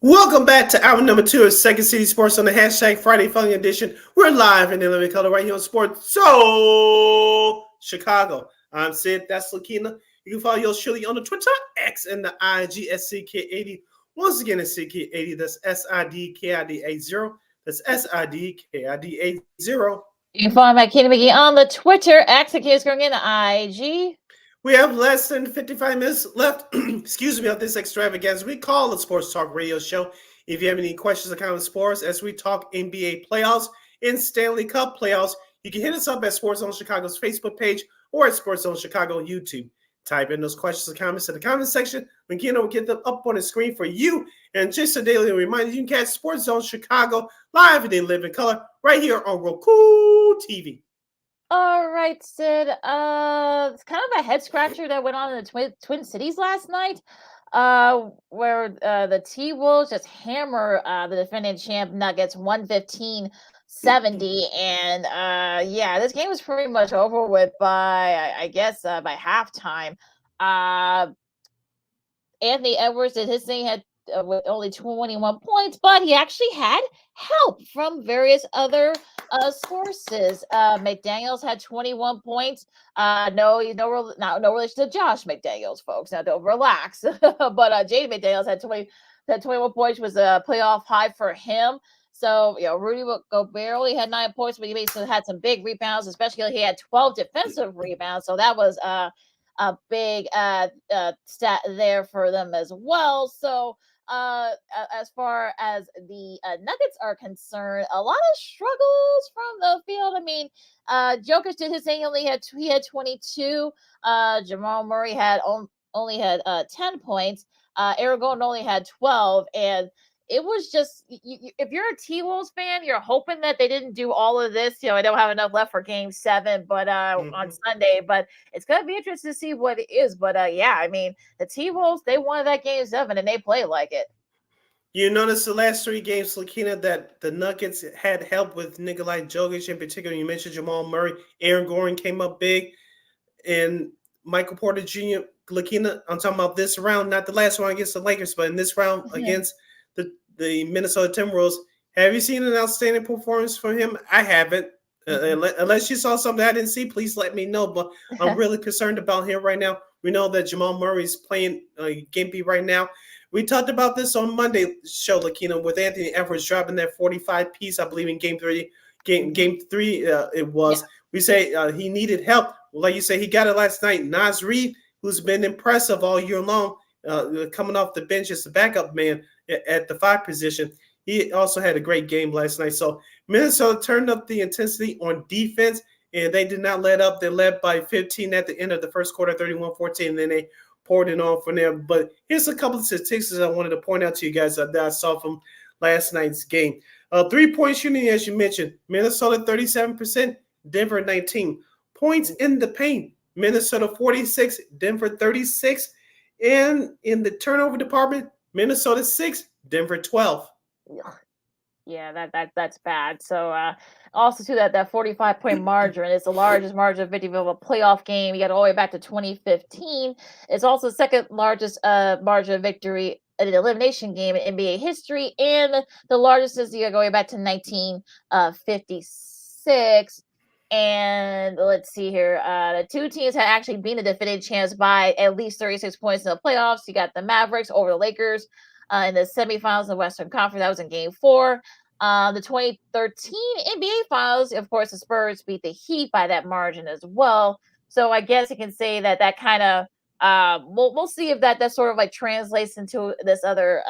Welcome back to hour number 2 of Second City Sports on the hashtag Friday Funny Edition. We're live in the living color right here on Sports So Chicago. I'm Sid. That's Lakina. You can follow yours surely on the Twitter, X, and the IG at CK80. Once again, it's CK80. That's SIDKID80. That's SIDKID80. You can follow my Keenan McGee on the Twitter, X, and Keenan Screen in the IG. We have less than 55 minutes left, excuse me, of this extravaganza we call the Sports Talk Radio Show. If you have any questions or comments for us as we talk NBA playoffs and Stanley Cup playoffs, you can hit us up at Sports Zone Chicago's Facebook page or at Sports Zone Chicago YouTube. Type in those questions or comments in the comment section. McKenna will get them up on the screen for you. And just a daily reminder, you can catch Sports Zone Chicago live and in living color right here on Roku TV. All right, Sid. It's kind of a head scratcher that went on in the Twin Cities last night, where the T-Wolves just hammer the defending champ Nuggets 115-70, and yeah, this game was pretty much over with by I guess by halftime. Anthony Edwards did his thing, had with only 21 points, but he actually had help from various other sources. McDaniels had 21 points. No relation to Josh McDaniels, folks. Now don't relax. But Jaden McDaniels had 21 points, was a playoff high for him. So, Rudy Gobert only had 9 points, but he basically had some big rebounds, especially he had 12 defensive rebounds. So that was a big stat there for them as well. So, as far as the Nuggets are concerned, a lot of struggles from the field. I mean, Jokic did his thing. He had 22. Jamal Murray had only had 10 points. Aaron Gordon only had 12, and it was just, if you're a T-Wolves fan, you're hoping that they didn't do all of this. I don't have enough left for Game 7, but on Sunday. But it's going to be interesting to see what it is. But yeah, I mean, the T-Wolves, they won that Game 7, and they played like it. You notice the last 3 games, Lakina, that the Nuggets had help with Nikola Jokic in particular. You mentioned Jamal Murray. Aaron Gordon came up big. And Michael Porter Jr., Lakina, I'm talking about this round, not the last round against the Lakers, but in this round against the Minnesota Timberwolves. Have you seen an outstanding performance from him? I haven't. Unless you saw something I didn't see, please let me know. But I'm really concerned about him right now. We know that Jamal Murray's playing gimpy right now. We talked about this on Monday's show, Lakina, with Anthony Edwards dropping that 45 piece, I believe, in Game 3. Game 3, it was. Yeah. We say he needed help. Well, like you say, he got it last night. Naz Reid, who's been impressive all year long, coming off the bench as the backup man at the 5 position. He also had a great game last night. So Minnesota turned up the intensity on defense, and they did not let up. They led by 15 at the end of the first quarter, 31-14, and then they poured it on from there. But here's a couple of statistics I wanted to point out to you guys that I saw from last night's game. 3-point shooting, as you mentioned, Minnesota 37%, Denver 19. Points in the paint, Minnesota 46, Denver 36. And in the turnover department, Minnesota 6, Denver 12. Yeah, that's bad. So also too that 45-point margin is the largest margin of victory of a playoff game. You got all the way back to 2015. It's also the second largest margin of victory an elimination game in NBA history, and the largest is going back to 1956. And let's see here. The two teams had actually been the defending champs by at least 36 points in the playoffs. You got the Mavericks over the Lakers in the semifinals of the Western Conference. That was in Game 4. The 2013 NBA Finals, of course, the Spurs beat the Heat by that margin as well. So I guess you can say that kind of we'll see if that sort of like translates into this other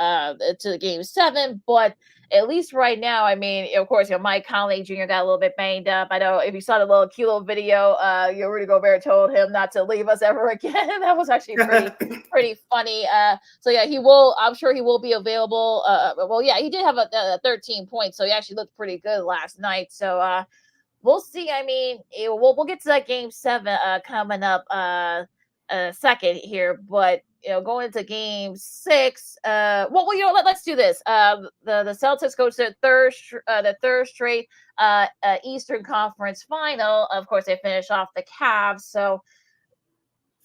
to Game 7. But at least right now, I mean, of course, Mike Conley Jr. got a little bit banged up. I know if you saw the little Kilo video, Rudy Gobert told him not to leave us ever again. That was actually pretty funny. So yeah, he will. I'm sure he will be available. Well, yeah, he did have a 13 points, so he actually looked pretty good last night. So we'll see. I mean, we'll get to that Game 7 coming up second here, but going into Game 6, let's do this. The Celtics go to the third straight Eastern Conference Final. Of course, they finish off the Cavs. So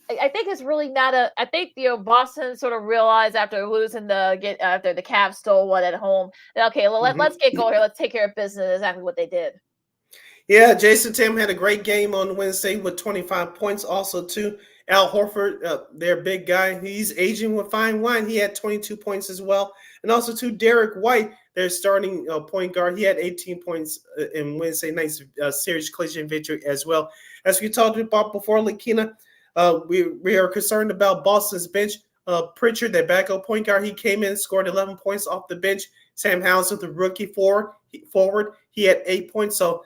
I think it's really not I think Boston sort of realized after losing after the Cavs stole one at home that okay, well, let's get going here. Let's take care of business. Exactly what they did. Yeah, Jason Tatum had a great game on Wednesday with 25 points. Also, too, Al Horford, their big guy, he's aging with fine wine. He had 22 points as well. And also, too, Derek White, their starting point guard, he had 18 points in Wednesday night's series collision victory as well. As we talked about before, Lakina, we are concerned about Boston's bench. Pritchard, their backup point guard, he came in, scored 11 points off the bench. Sam Hauser, the rookie forward, he had 8 points. So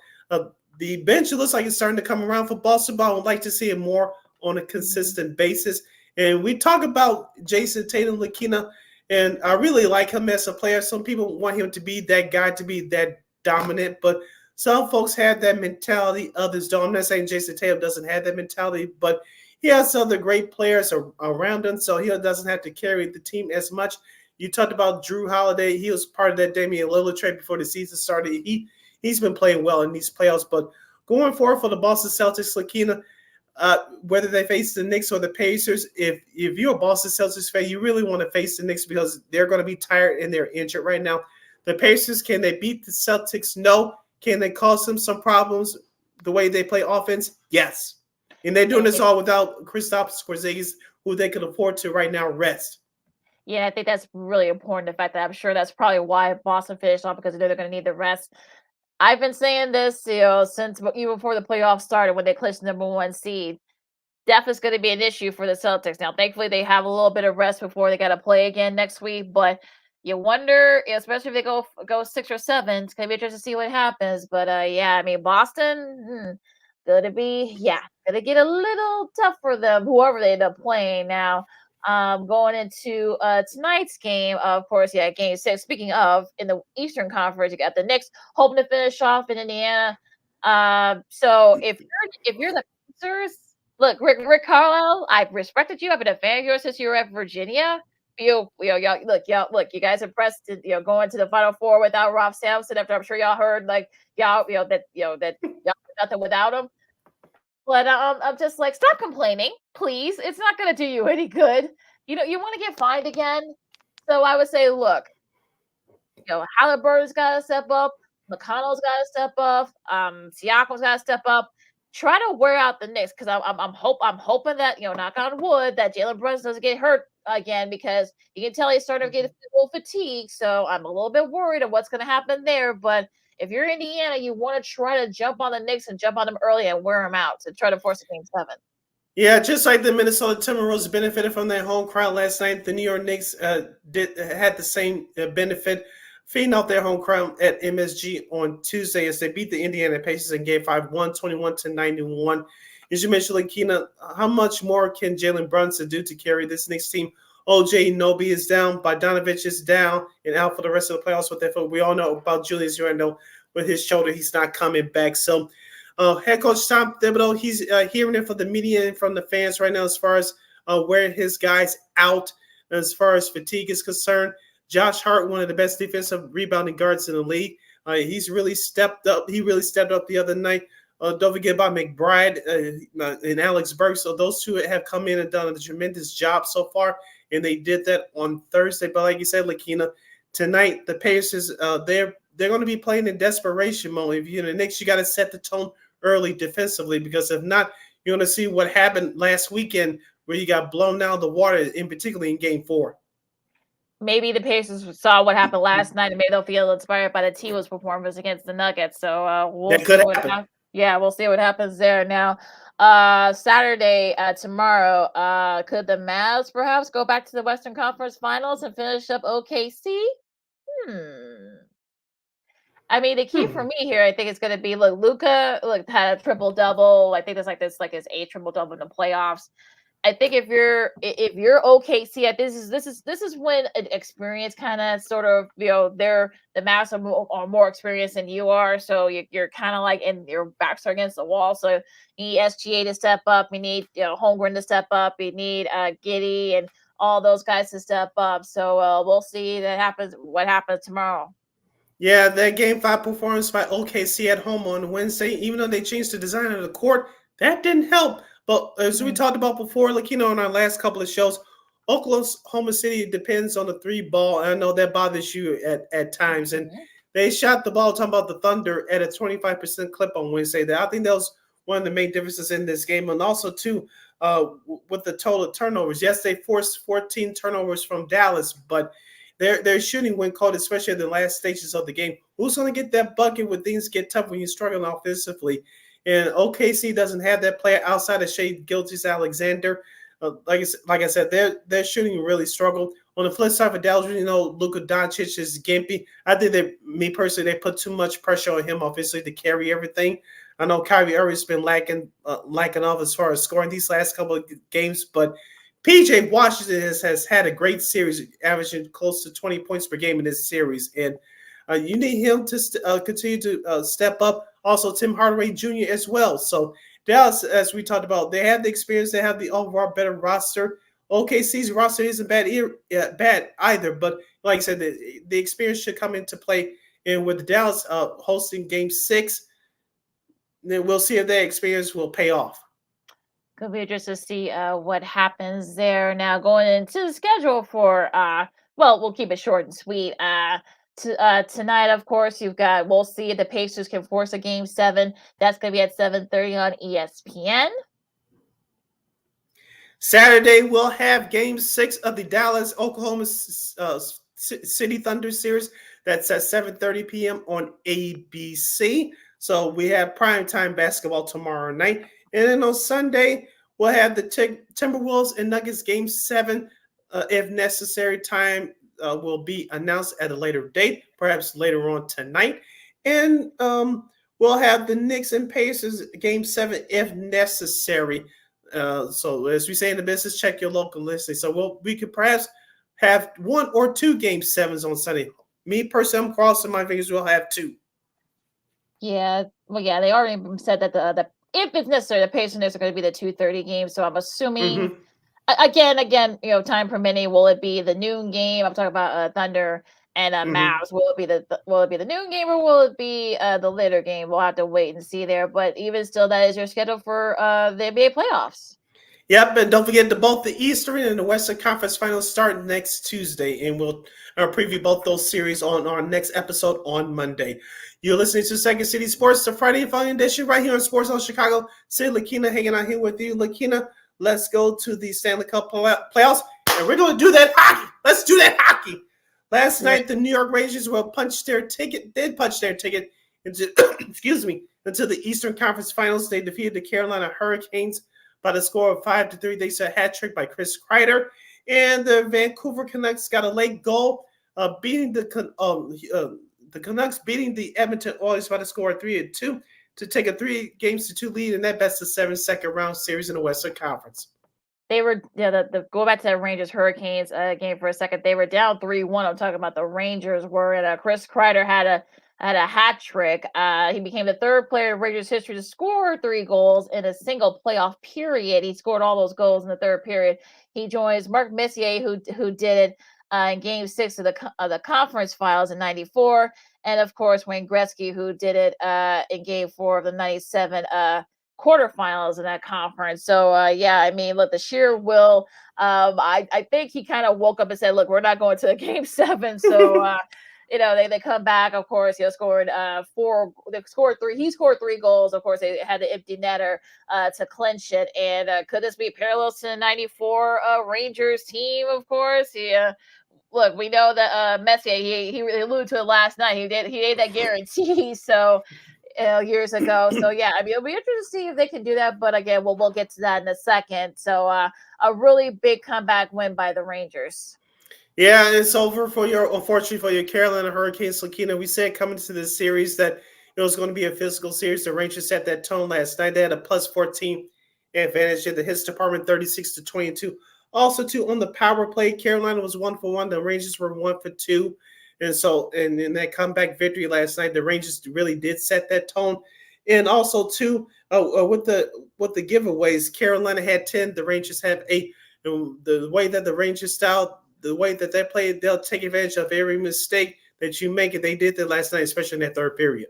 the bench, it looks like it's starting to come around for Boston, but I would like to see it more on a consistent basis. And we talk about Jason Tatum, Lakina, and I really like him as a player. Some people want him to be that guy, to be that dominant, but some folks have that mentality, others don't. I'm not saying Jason Tatum doesn't have that mentality, but he has other great players around him, so he doesn't have to carry the team as much. You talked about Drew Holiday. He was part of that Damian Lillard trade before the season started. He's been playing well in these playoffs, but going forward for the Boston Celtics, Lakina, whether they face the Knicks or the Pacers, if you're a Boston Celtics fan, you really want to face the Knicks because they're going to be tired and they're injured right now. The Pacers, can they beat the Celtics? No. Can they cause them some problems the way they play offense? Yes. And they're doing this all without Kristaps Porzingis, who they can afford to right now rest. Yeah, I think that's really important. The fact that I'm sure that's probably why Boston finished off, because they know they're going to need the rest. I've been saying this, since even before the playoffs started, when they clinched the number 1 seed. Depth is going to be an issue for the Celtics. Now, thankfully, they have a little bit of rest before they got to play again next week. But you wonder, especially if they go 6 or 7, it's going to be interesting to see what happens. But yeah, I mean, Boston, going to get a little tough for them, whoever they end up playing now. Going into tonight's game, of course, Game 6. Speaking of, in the Eastern Conference, you got the Knicks hoping to finish off in Indiana. So if you're the Pacers, look, Rick Carlisle, I've respected you. I've been a fan of yours since you were at Virginia. Y'all, you guys impressed, going to the Final Four without Rob Sampson. After I'm sure y'all heard that y'all nothing without him. But I'm just like, stop complaining, please. It's not going to do you any good. You want to get fined again. So I would say, look, Halliburton's got to step up. McConnell's got to step up. Siakam's got to step up. Try to wear out the Knicks, because I'm hoping that, knock on wood, that Jalen Brunson doesn't get hurt again, because you can tell he's starting to get a little fatigue. So I'm a little bit worried of what's going to happen there. But if you're Indiana, you want to try to jump on the Knicks and jump on them early and wear them out to try to force a Game 7. Yeah, just like the Minnesota Timberwolves benefited from their home crowd last night, the New York Knicks had the same benefit, feeding off their home crowd at MSG on Tuesday as they beat the Indiana Pacers in Game 5, 121-91. As you mentioned, Lakina, how much more can Jalen Brunson do to carry this Knicks team? OJ Nobi is down, Bogdanovich is down and out for the rest of the playoffs with that foot. We all know about Julius Randle with his shoulder. He's not coming back. So head coach Tom Thibodeau, he's hearing it from the media and from the fans right now as far as wearing his guys out as far as fatigue is concerned. Josh Hart, one of the best defensive rebounding guards in the league. He's really stepped up. He really stepped up the other night. Don't forget about McBride and Alex Burks. So those two have come in and done a tremendous job so far. and they did that on Thursday. But like you said, Lakina, tonight the Pacers they're going to be playing in desperation mode. If you're the Knicks, you got to set the tone early defensively, because if not, you're going to see what happened last weekend where you got blown out of the water, in particularly in Game 4. Maybe the Pacers saw what happened last night and maybe they'll feel inspired by the T-Wolves' performance against the Nuggets. So we'll That see could what happen. happens. Yeah, we'll see what happens there. Now, Saturday, tomorrow, could the Mavs perhaps go back to the Western Conference Finals and finish up OKC? I mean, the key for me here, I think, is going to be Luka had a triple double. I think that's like his 8th triple double in the playoffs. I think if you're OKC, this is when an experience kind of sort of, the Mavs are more experienced than you are, so you're kind of like, and your backs are against the wall. So you need SGA to step up, you need Holmgren to step up, you need Giddey and all those guys to step up. So we'll see what happens tomorrow. Yeah, that Game 5 performance by OKC at home on Wednesday, even though they changed the design of the court, that didn't help. But as we talked about before, on our last couple of shows, Oklahoma City depends on the 3 ball. I know that bothers you at times. And they shot the ball, talking about the Thunder, at a 25% clip on Wednesday. I think that was one of the main differences in this game. And also, too, with the total turnovers. Yes, they forced 14 turnovers from Dallas, but their shooting went cold, especially in the last stages of the game. Who's going to get that bucket when things get tough, when you're struggling offensively? And OKC doesn't have that player outside of Shai Gilgeous-Alexander. Like I said, their shooting really struggled. On the flip side for Dallas, Luka Doncic is gimpy. I think they put too much pressure on him offensively to carry everything. I know Kyrie Irving's been lacking off as far as scoring these last couple of games, but PJ Washington has had a great series, averaging close to 20 points per game in this series. And you need him to continue to step up. Also, Tim Hardaway Jr. as well. So Dallas, as we talked about, they have the experience. They have the overall better roster. OKC's roster isn't bad either. But like I said, the experience should come into play. And with Dallas hosting Game 6, then we'll see if that experience will pay off. Could be just to see what happens there. Now, going into the schedule for we'll keep it short and sweet. Tonight, of course, we'll see if the Pacers can force a Game 7. That's going to be at 7:30 on ESPN. Saturday, we'll have Game 6 of the Dallas-Oklahoma City Thunder series. That's at 7:30 p.m. on ABC. So we have primetime basketball tomorrow night. And then on Sunday, we'll have the Timberwolves and Nuggets Game 7. If necessary, time will be announced at a later date, perhaps later on tonight. And we'll have the Knicks and Pacers Game 7 if necessary. So as we say in the business, check your local listing. So we could perhaps have 1 or 2 Game 7s on Sunday. Me personally, I'm crossing my fingers we'll have 2. Yeah, they already said that the if it's necessary, the Pacers are going to be the 2:30 game. So I'm assuming, again, time permitting, will it be the noon game? I'm talking about Thunder and Mavs. Will it be the noon game, or will it be the later game? We'll have to wait and see there. But even still, that is your schedule for the NBA playoffs. Yep, and don't forget both the Eastern and the Western Conference Finals start next Tuesday, and we'll preview both those series on our next episode on Monday. You're listening to Second City Sports, the Friday and Following edition, right here on Sports Zone Chicago. Sid Lakina hanging out here with you. Lakina, let's go to the Stanley Cup Playoffs, and we're going to do that hockey. Let's do that hockey. Last night, the New York Rangers did punch their ticket into, into the Eastern Conference Finals. They defeated the Carolina Hurricanes by the score of 5-3. They saw a hat trick by Chris Kreider. And the Vancouver Canucks got a late goal, beating the Canucks beating the Edmonton Oilers by the score of 3-2 to take a 3-2 lead in that best-of-7 second-round series in the Western Conference. They were go back to the Rangers Hurricanes game for a second. They were down 3-1. I'm talking about the Rangers were, and Chris Kreider had a hat trick. He became the 3rd player in Rangers history to score 3 goals in a single playoff period. He scored all those goals in the 3rd period. He joins Mark Messier, who did it in Game 6 of the conference finals in '94, and of course Wayne Gretzky, who did it in Game 4 of the '97 quarterfinals in that conference. So yeah, I mean, look, the sheer will. I think he kind of woke up and said, "Look, we're not going to Game 7." So they come back. Of course, scored four. They scored three. He scored 3 goals. Of course, they had the empty netter to clinch it. And could this be parallels to the '94 Rangers team? Of course, yeah. Look, we know that Messier. He alluded to it last night. He made that guarantee. So years ago. So yeah, I mean, it'll be interesting to see if they can do that. But again, we'll get to that in a second. So a really big comeback win by the Rangers. Yeah, it's over unfortunately for your Carolina Hurricanes, Lakina. We said coming to this series that it was going to be a physical series. The Rangers set that tone last night. They had a plus 14 advantage in the hits department, 36-22. Also, too, on the power play, Carolina was 1 for 1. The Rangers were 1 for 2. And so, and in that comeback victory last night, the Rangers really did set that tone. And also, too, with the giveaways, Carolina had 10. The Rangers have 8. The way that the Rangers style, the way that they play, they'll take advantage of every mistake that you make. And they did that last night, especially in that third period.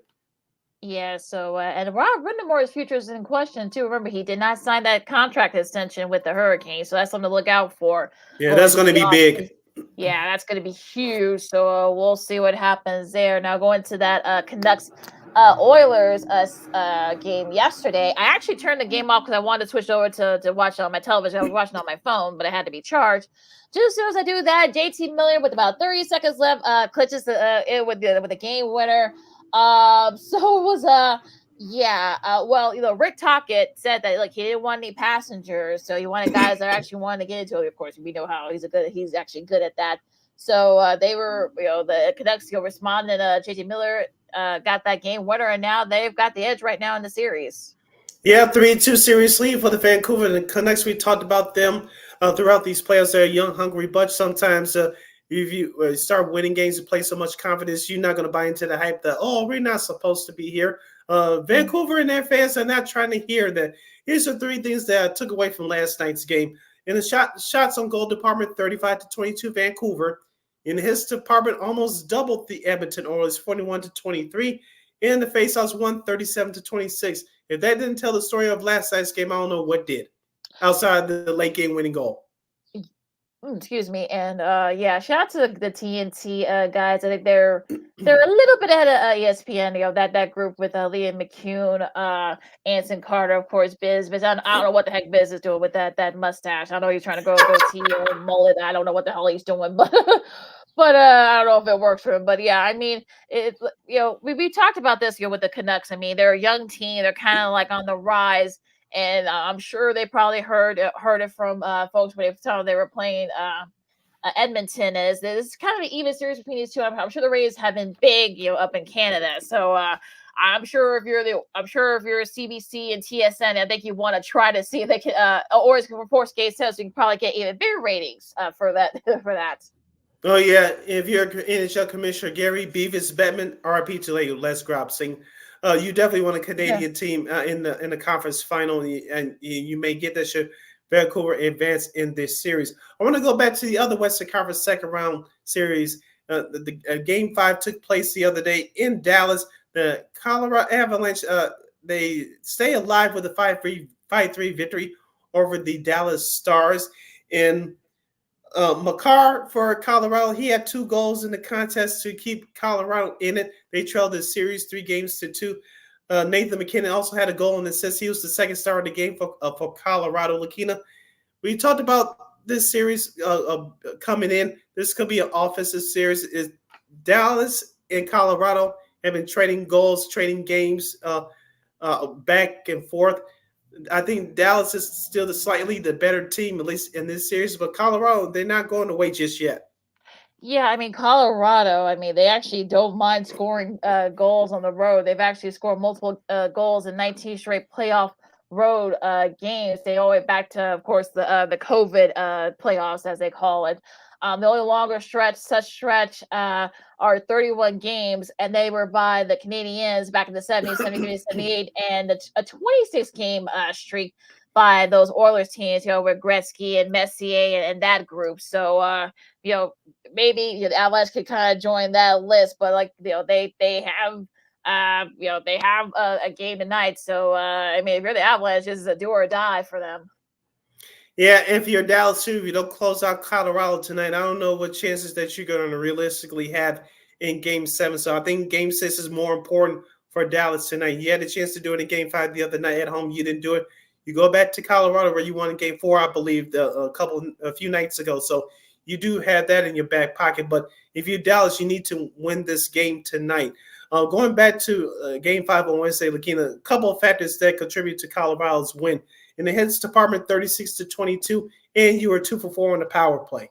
Yeah, so and Rob Rindemore's future is in question too. Remember, he did not sign that contract extension with the Hurricanes, so that's something to look out for. Yeah, that's going to be big. Yeah, that's going to be huge. So we'll see what happens there. Now going to that Canucks Oilers game yesterday. I actually turned the game off because I wanted to switch over to watch it on my television. I was watching on my phone, but I had to be charged. Just as soon as I do that, JT Miller with about 30 seconds left clutches it with the game winner. So it was well, Rick Tocchet said that like he didn't want any passengers, so he wanted guys that actually wanted to get into it. Of course, we know how he's actually good at that. So they were, the Canucks responded. JT Miller got that game winner, and now they've got the edge right now in the series. Yeah, 3-2 series lead for the Vancouver Canucks. We talked about them throughout these playoffs. They're a young, hungry bunch. Sometimes if you start winning games and play so much confidence, you're not going to buy into the hype that, we're not supposed to be here. Vancouver and their fans are not trying to hear that. Here's the 3 things that I took away from last night's game. In the shots on goal department, 35-22 Vancouver. In the hits department, almost doubled the Edmonton Oilers, 41-23. And the faceoffs won 37-26. If that didn't tell the story of last night's game, I don't know what did. Outside the late game winning goal. Excuse me, and shout out to the TNT guys. I think they're a little bit ahead of ESPN. That group with Liam McCune, Anson Carter, of course, Biz. I don't know what the heck Biz is doing with that mustache. I know he's trying to grow a goatee or mullet. I don't know what the hell he's doing, but I don't know if it works for him. But yeah, I mean, we talked about this with the Canucks. I mean, they're a young team. They're kind of like on the rise. And I'm sure they probably heard it from folks when they were playing Edmonton. Is this kind of an even series between these two? I'm sure the Rays have been big, up in Canada. So I'm sure if you're CBC and TSN, I think you want to try to see if they can, or for Force Gate says, you can probably get even bigger ratings for that. Oh yeah, if you're NHL Commissioner Gary Beavis Bettman, RIP to Les Grobsing. You definitely want a Canadian team in the conference final, and you may get that should Vancouver advance in this series. I want to go back to the other Western Conference second round series. The Game 5 took place the other day in Dallas. The Colorado Avalanche they stay alive with a 5-3 victory over the Dallas Stars. And Makar for Colorado, he had 2 goals in the contest to keep Colorado in it. They trailed the series 3-2. Nathan McKinnon also had a goal and assist. He was the second star of the game for Colorado. Lakina, we talked about this series coming in. This could be an offensive series. Dallas and Colorado have been trading goals, trading games back and forth. I think Dallas is still slightly the better team, at least in this series. But Colorado, they're not going away just yet. Yeah, I mean, Colorado, they actually don't mind scoring goals on the road. They've actually scored multiple goals in 19 straight playoff road games. They all went back to, of course, the COVID playoffs, as they call it. The only longer such stretch are 31 games, and they were by the Canadiens back in the 70s, 73, 78, and a 26-game streak by those Oilers teams, with Gretzky and Messier and that group. So, maybe the Avalanche could kind of join that list, but they have They have a game tonight. So, I mean, if you're the Avalanche, this is a do or die for them. Yeah, if you're Dallas too, if you don't close out Colorado tonight, I don't know what chances that you're going to realistically have in Game 7. So I think Game 6 is more important for Dallas tonight. You had a chance to do it in Game 5 the other night at home. You didn't do it. You go back to Colorado where you won in Game 4, I believe, a few nights ago. So you do have that in your back pocket. But if you're Dallas, you need to win this game tonight. Going back to Game 5 on Wednesday, Lakina, a couple of factors that contribute to Colorado's win. In the hits department, 36-22, and you were 2 for 4 on the power play.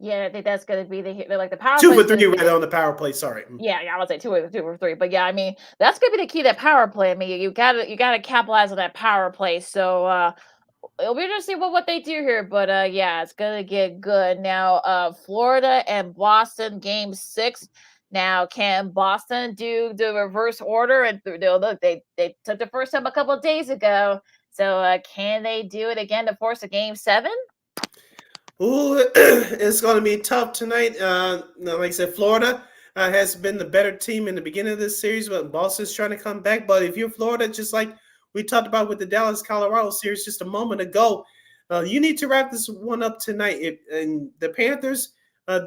Yeah, I think that's going to be the power 2 play. for 3 rather on the power play. Sorry. Yeah, I would say 2 for 3. But yeah, I mean, that's going to be the key to power play. I mean, you gotta capitalize on that power play. So it'll be interesting what they do here. But yeah, it's gonna get good. Now, Florida and Boston, Game 6. Now, can Boston do the reverse order? And look, they took the first time a couple of days ago. So can they do it again to force a Game 7? Ooh, it's going to be tough tonight. Like I said, Florida has been the better team in the beginning of this series, but Boston's trying to come back. But if you're Florida, just like we talked about with the Dallas-Colorado series just a moment ago, you need to wrap this one up tonight. And the Panthers,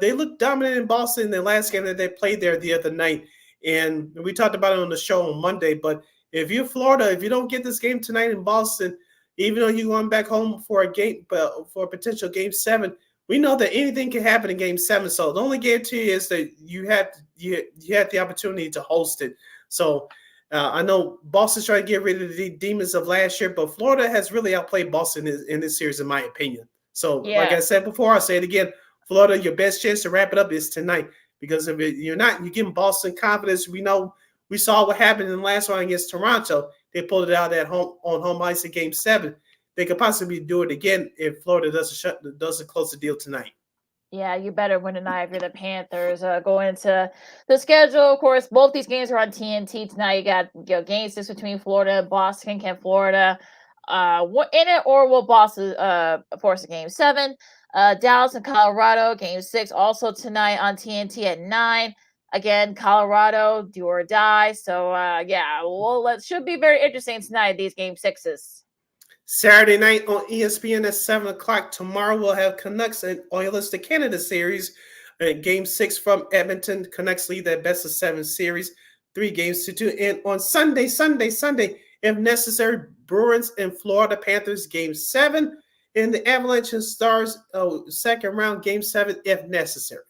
they looked dominant in Boston in the last game that they played there the other night. And we talked about it on the show on Monday. But if you're Florida, if you don't get this game tonight in Boston, even though you're going back home for a potential Game 7, we know that anything can happen in Game 7. So the only guarantee is that you had the opportunity to host it. So I know Boston's trying to get rid of the demons of last year, but Florida has really outplayed Boston in this series, in my opinion. So like I said before, I'll say it again. Florida, your best chance to wrap it up is tonight, because if you're not, you're giving Boston confidence. We saw what happened in the last round against Toronto. They pulled it out at home on home ice in Game 7. They could possibly do it again if Florida doesn't close the deal tonight. Yeah, you better win tonight if you're the Panthers. Going into the schedule, of course, both these games are on TNT tonight. You got Game 6 between Florida and Boston. Can Florida in it, or will Boston force a Game 7? Dallas and Colorado, Game 6 also tonight on TNT at 9. Again, Colorado, do or die. So, it should be very interesting tonight, these Game 6s. Saturday night on ESPN at 7 o'clock. Tomorrow we'll have Canucks and Oilers, the Canada series. Game 6 from Edmonton. Canucks lead that best-of-7 series, 3-2. And on Sunday, if necessary, Bruins and Florida Panthers, Game 7. And the Avalanche and Stars, second round, Game 7, if necessary.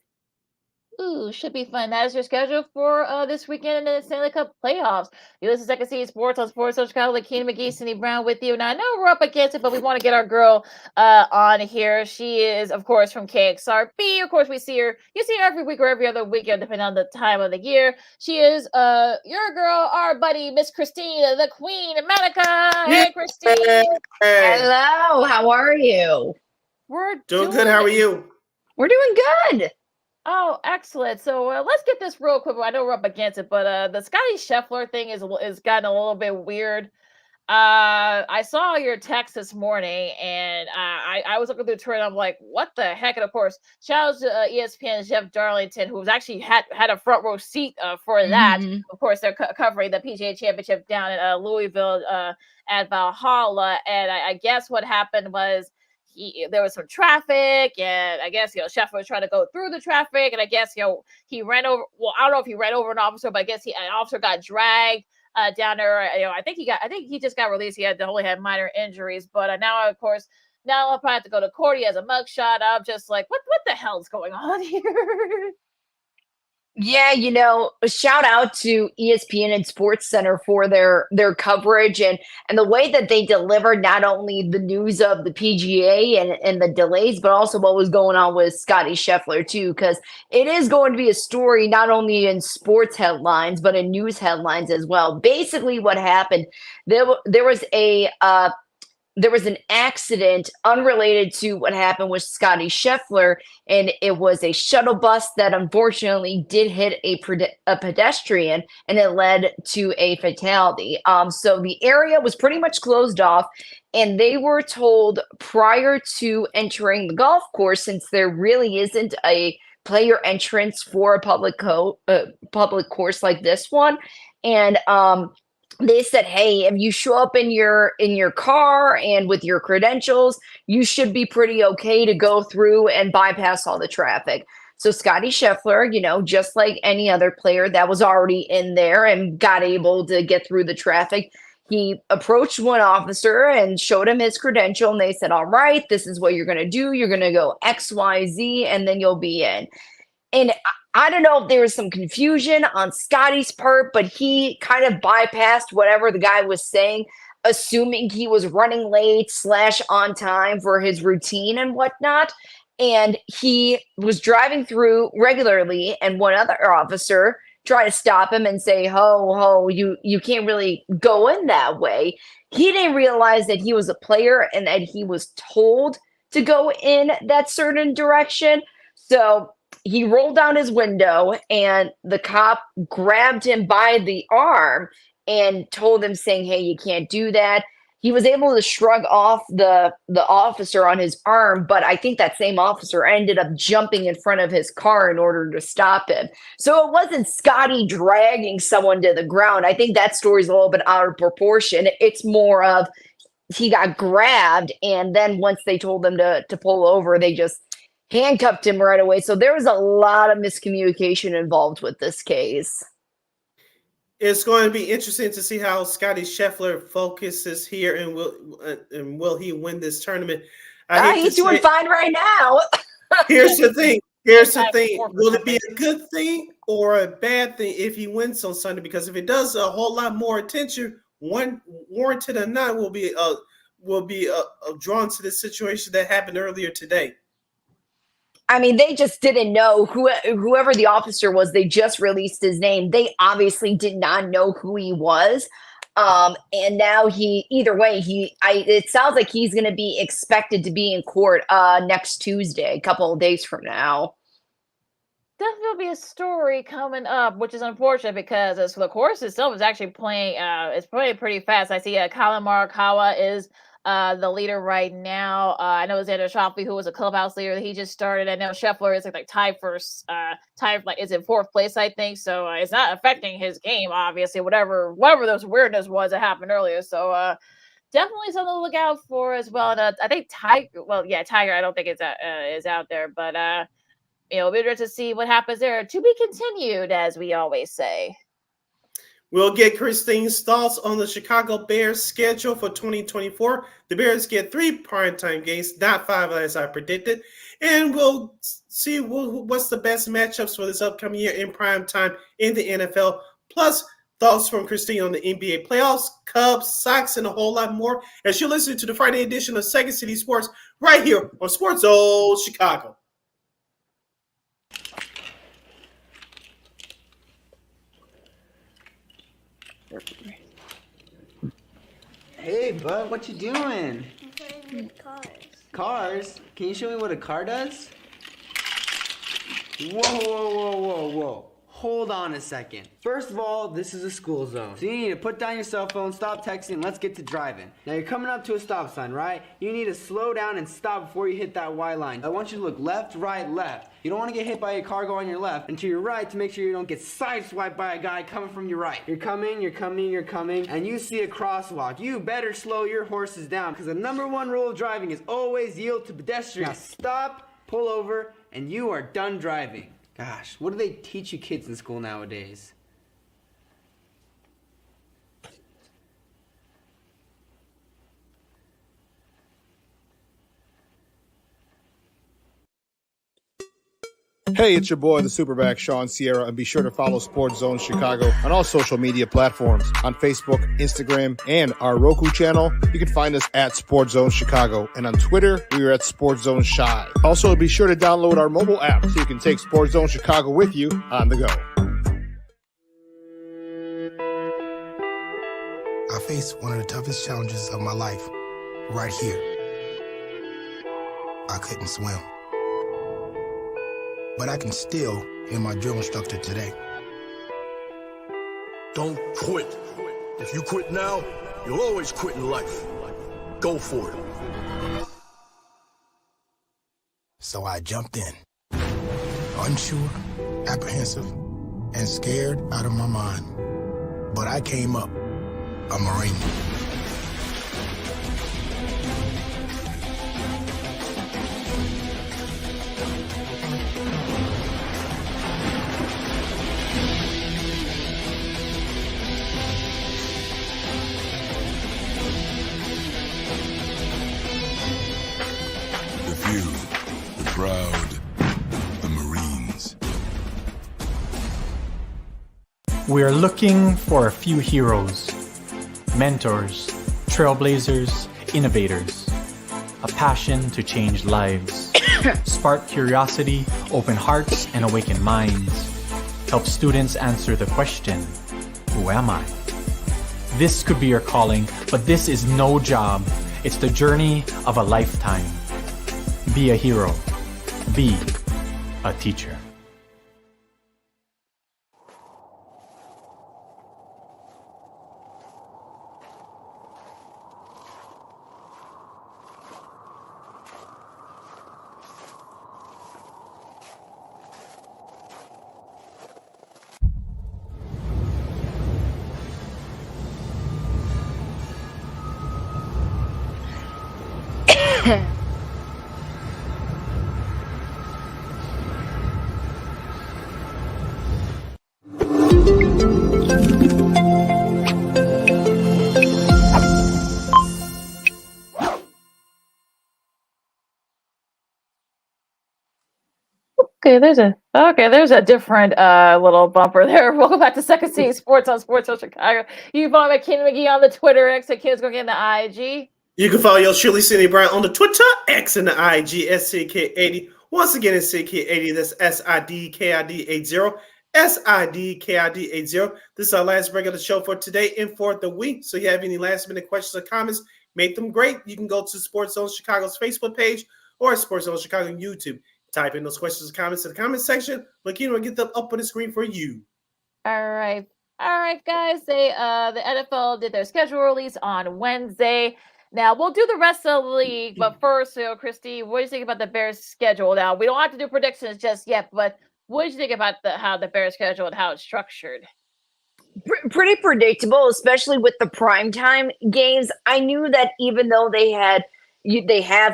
Ooh, should be fun. That is your schedule for this weekend in the Stanley Cup Playoffs. You listen to Second City Sports on Sports Social Chicago. Lakina McGee, Cindy Brown with you. Now, I know we're up against it, but we want to get our girl on here. She is, of course, from KXRB. Of course, you see her every week or every other weekend, depending on the time of the year. She is your girl, our buddy, Miss Christine, the Queen, Manika. Hey, Christine. Hello, how are you? We're doing good. How are you? We're doing good. Oh, excellent. So let's get this real quick. I know we're up against it, but the Scotty Scheffler thing is gotten a little bit weird. I saw your text this morning, and I was looking through Twitter, and I'm like, what the heck? And of course, shout out to ESPN's Jeff Darlington, who's actually had a front row seat for that. Mm-hmm. Of course, they're covering the PGA Championship down in Louisville at Valhalla, and I guess what happened was, there was some traffic, and I guess, Scheffler was trying to go through the traffic, and I guess, he ran over, well, I don't know if he ran over an officer, but I guess an officer got dragged down there. I think he just got released. He only had minor injuries, but now, of course, I'll probably have to go to court. He has a mugshot. I'm just like, what the hell's going on here? Yeah, shout out to ESPN and Sports Center for their coverage and the way that they delivered not only the news of the PGA and the delays, but also what was going on with Scotty Scheffler too, because it is going to be a story not only in sports headlines, but in news headlines as well. Basically what happened, there was an accident unrelated to what happened with Scotty Scheffler, and it was a shuttle bus that unfortunately did hit a pedestrian, and it led to a fatality. So the area was pretty much closed off, and they were told prior to entering the golf course, since there really isn't a player entrance for a public course like this one, and they said, hey, if you show up in your car and with your credentials, you should be pretty okay to go through and bypass all the traffic. So Scotty Scheffler, you know, just like any other player that was already in there and got able to get through the traffic, he approached one officer and showed him his credential, and they said, all right, this is what you're going to do. You're going to go X, Y, Z, and then you'll be in. And I don't know if there was some confusion on Scotty's part, but he kind of bypassed whatever the guy was saying, assuming he was running late / on time for his routine and whatnot. And he was driving through regularly, and one other officer tried to stop him and say, ho, you can't really go in that way. He didn't realize that he was a player and that he was told to go in that certain direction. So he rolled down his window, and the cop grabbed him by the arm and told him, saying, hey, you can't do that. He was able to shrug off the officer on his arm, but I think that same officer ended up jumping in front of his car in order to stop him. So it wasn't Scotty dragging someone to the ground. I think that story's a little bit out of proportion. It's more of he got grabbed, and then once they told him to pull over, they just handcuffed him right away. So there was a lot of miscommunication involved with this case. It's going to be interesting to see how Scotty Scheffler focuses here, and will he win this tournament? He's doing fine right now. Here's the thing. Will it be a good thing or a bad thing if he wins on Sunday? Because if it does, a whole lot more attention, one warranted or not, will be drawn to this situation that happened earlier today. I mean, they just didn't know whoever the officer was. They just released his name. They obviously did not know who he was. And now it sounds like he's going to be expected to be in court next Tuesday, a couple of days from now. Definitely be a story coming up, which is unfortunate because as for the course itself is actually playing, it's playing pretty fast. I see Colin Morikawa is the leader right now. I know Xander Schauffele, who was a clubhouse leader, he just started. I know Scheffler is like tied first, is in fourth place, I think. So it's not affecting his game, obviously. Whatever those weirdness was that happened earlier. So definitely something to look out for as well. And I think Tiger. I don't think is out there, but it'll be interesting to see what happens there. To be continued, as we always say. We'll get Christine's thoughts on the Chicago Bears schedule for 2024. The Bears get 3 primetime games, not 5 as I predicted. And we'll see what's the best matchups for this upcoming year in primetime in the NFL. Plus, thoughts from Christine on the NBA playoffs, Cubs, Sox, and a whole lot more as you listen to the Friday edition of Second City Sports right here on Sports Zone Chicago. Hey, bud, what you doing? I'm playing with cars. Cars? Can you show me what a car does? Whoa. Hold on a second. First of all, this is a school zone. So you need to put down your cell phone, stop texting, and let's get to driving. Now you're coming up to a stop sign, right? You need to slow down and stop before you hit that Y line. I want you to look left, right, left. You don't want to get hit by a car going on your left, and to your right to make sure you don't get sideswiped by a guy coming from your right. You're coming, and you see a crosswalk. You better slow your horses down, because the #1 rule of driving is always yield to pedestrians. Now stop, pull over, and you are done driving. Gosh, what do they teach you kids in school nowadays? Hey, it's your boy, the Superback, Sean Sierra, and be sure to follow Sports Zone Chicago on all social media platforms. On Facebook, Instagram, and our Roku channel, you can find us at Sports Zone Chicago. And on Twitter, we are at Sports Zone Shy. Also, be sure to download our mobile app so you can take Sports Zone Chicago with you on the go. I faced one of the toughest challenges of my life right here. I couldn't swim. But I can still hear my drill instructor today. Don't quit. If you quit now, you'll always quit in life. Go for it. So I jumped in. unsure, apprehensive, and scared out of my mind. But I came up a Marine. The few, the proud, the Marines. We are looking for a few heroes, mentors, trailblazers, innovators, a passion to change lives, spark curiosity, open hearts, and awaken minds, help students answer the question, who am I? This could be your calling, but this is no job. It's the journey of a lifetime. Be a hero. Be a teacher. There's a different little bumper there. Welcome back to Second City Sports on Sports Zone Chicago. You can follow Ken McGee on the Twitter X at Kids Go Get in the IG. You can follow yours truly, Cindy Brown, on the Twitter X and the IG SCK80. Once again, it's CK80. That's SIDKID80. SIDKID80. This is our last break of the show for today and for the week. So, if you have any last minute questions or comments, make them great. You can go to Sports Zone Chicago's Facebook page or Sports Zone Chicago on YouTube. Type in those questions and comments in the comment section. Lakina will get them up on the screen for you. All right, guys. The NFL did their schedule release on Wednesday. Now we'll do the rest of the league, but first, Christy, what do you think about the Bears' schedule? Now we don't have to do predictions just yet, but what do you think about how the Bears' schedule and how it's structured? Pretty predictable, especially with the primetime games. I knew that even though they have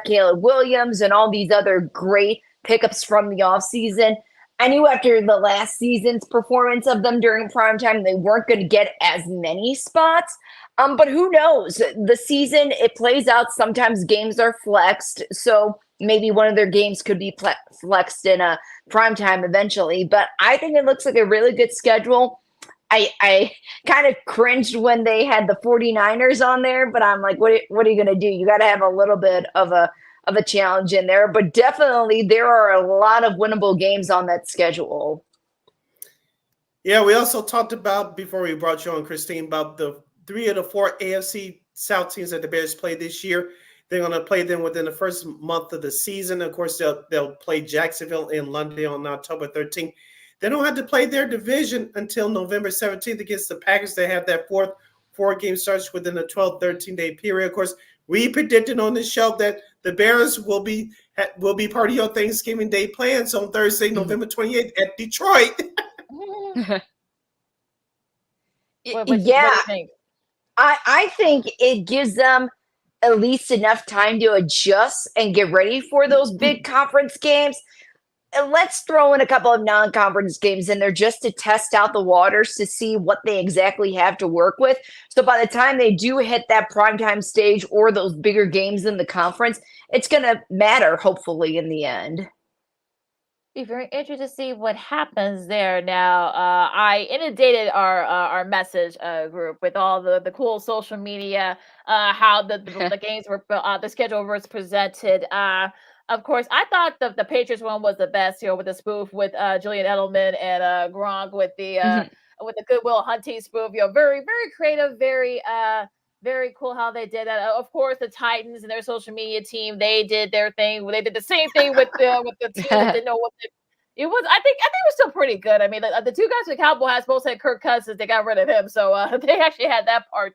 Caleb Williams and all these other great pickups from the offseason, I knew after the last season's performance of them during primetime, they weren't going to get as many spots. But who knows? The season, it plays out. Sometimes games are flexed. So maybe one of their games could be flexed in a primetime eventually. But I think it looks like a really good schedule. I kind of cringed when they had the 49ers on there, but I'm like, what are you going to do? You got to have a little bit of a challenge in there, but definitely there are a lot of winnable games on that schedule. Yeah, we also talked about, before we brought you on, Christine, about the 3 of the 4 AFC South teams that the Bears play this year. They're going to play them within the first month of the season. Of course, they'll play Jacksonville in London on October 13th. They don't have to play their division until November 17th against the Packers. They have that four-game stretch within a 12, 13-day period. Of course, we predicted on this show that the Bears will be part of your Thanksgiving Day plans on Thursday, November 28th at Detroit. What do you think? I think it gives them at least enough time to adjust and get ready for those big conference games. And let's throw in a couple of non-conference games in there just to test out the waters to see what they exactly have to work with. So by the time they do hit that primetime stage or those bigger games in the conference, it's going to matter, hopefully, in the end. Be very interested to see what happens there. Now, I inundated our message group with all the cool social media, how the games were, the schedule was presented. Of course, I thought the Patriots one was the best, with the spoof with Julian Edelman and Gronk with the Goodwill Hunting spoof. Very, very creative, very cool how they did that. Of course, the Titans and their social media team, they did their thing. They did the same thing with the team that didn't know what it was. I think it was still pretty good. I mean, the two guys with Cowboys both had Kirk Cousins. They got rid of him, so they actually had that part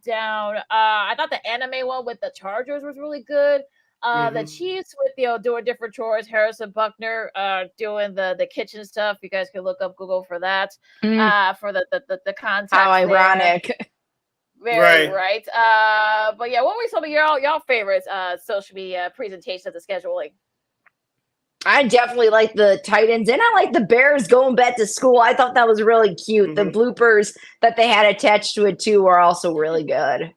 down. I thought the anime one with the Chargers was really good. The Chiefs with doing different chores. Harrison Buckner doing the kitchen stuff. You guys can look up Google for that. For the context. How there. ironic. Very right. But yeah, what were some of y'all favorites social media presentations of the scheduling? I definitely like the Titans, and I like the Bears going back to school. I thought that was really cute. The bloopers that they had attached to it too were also really good.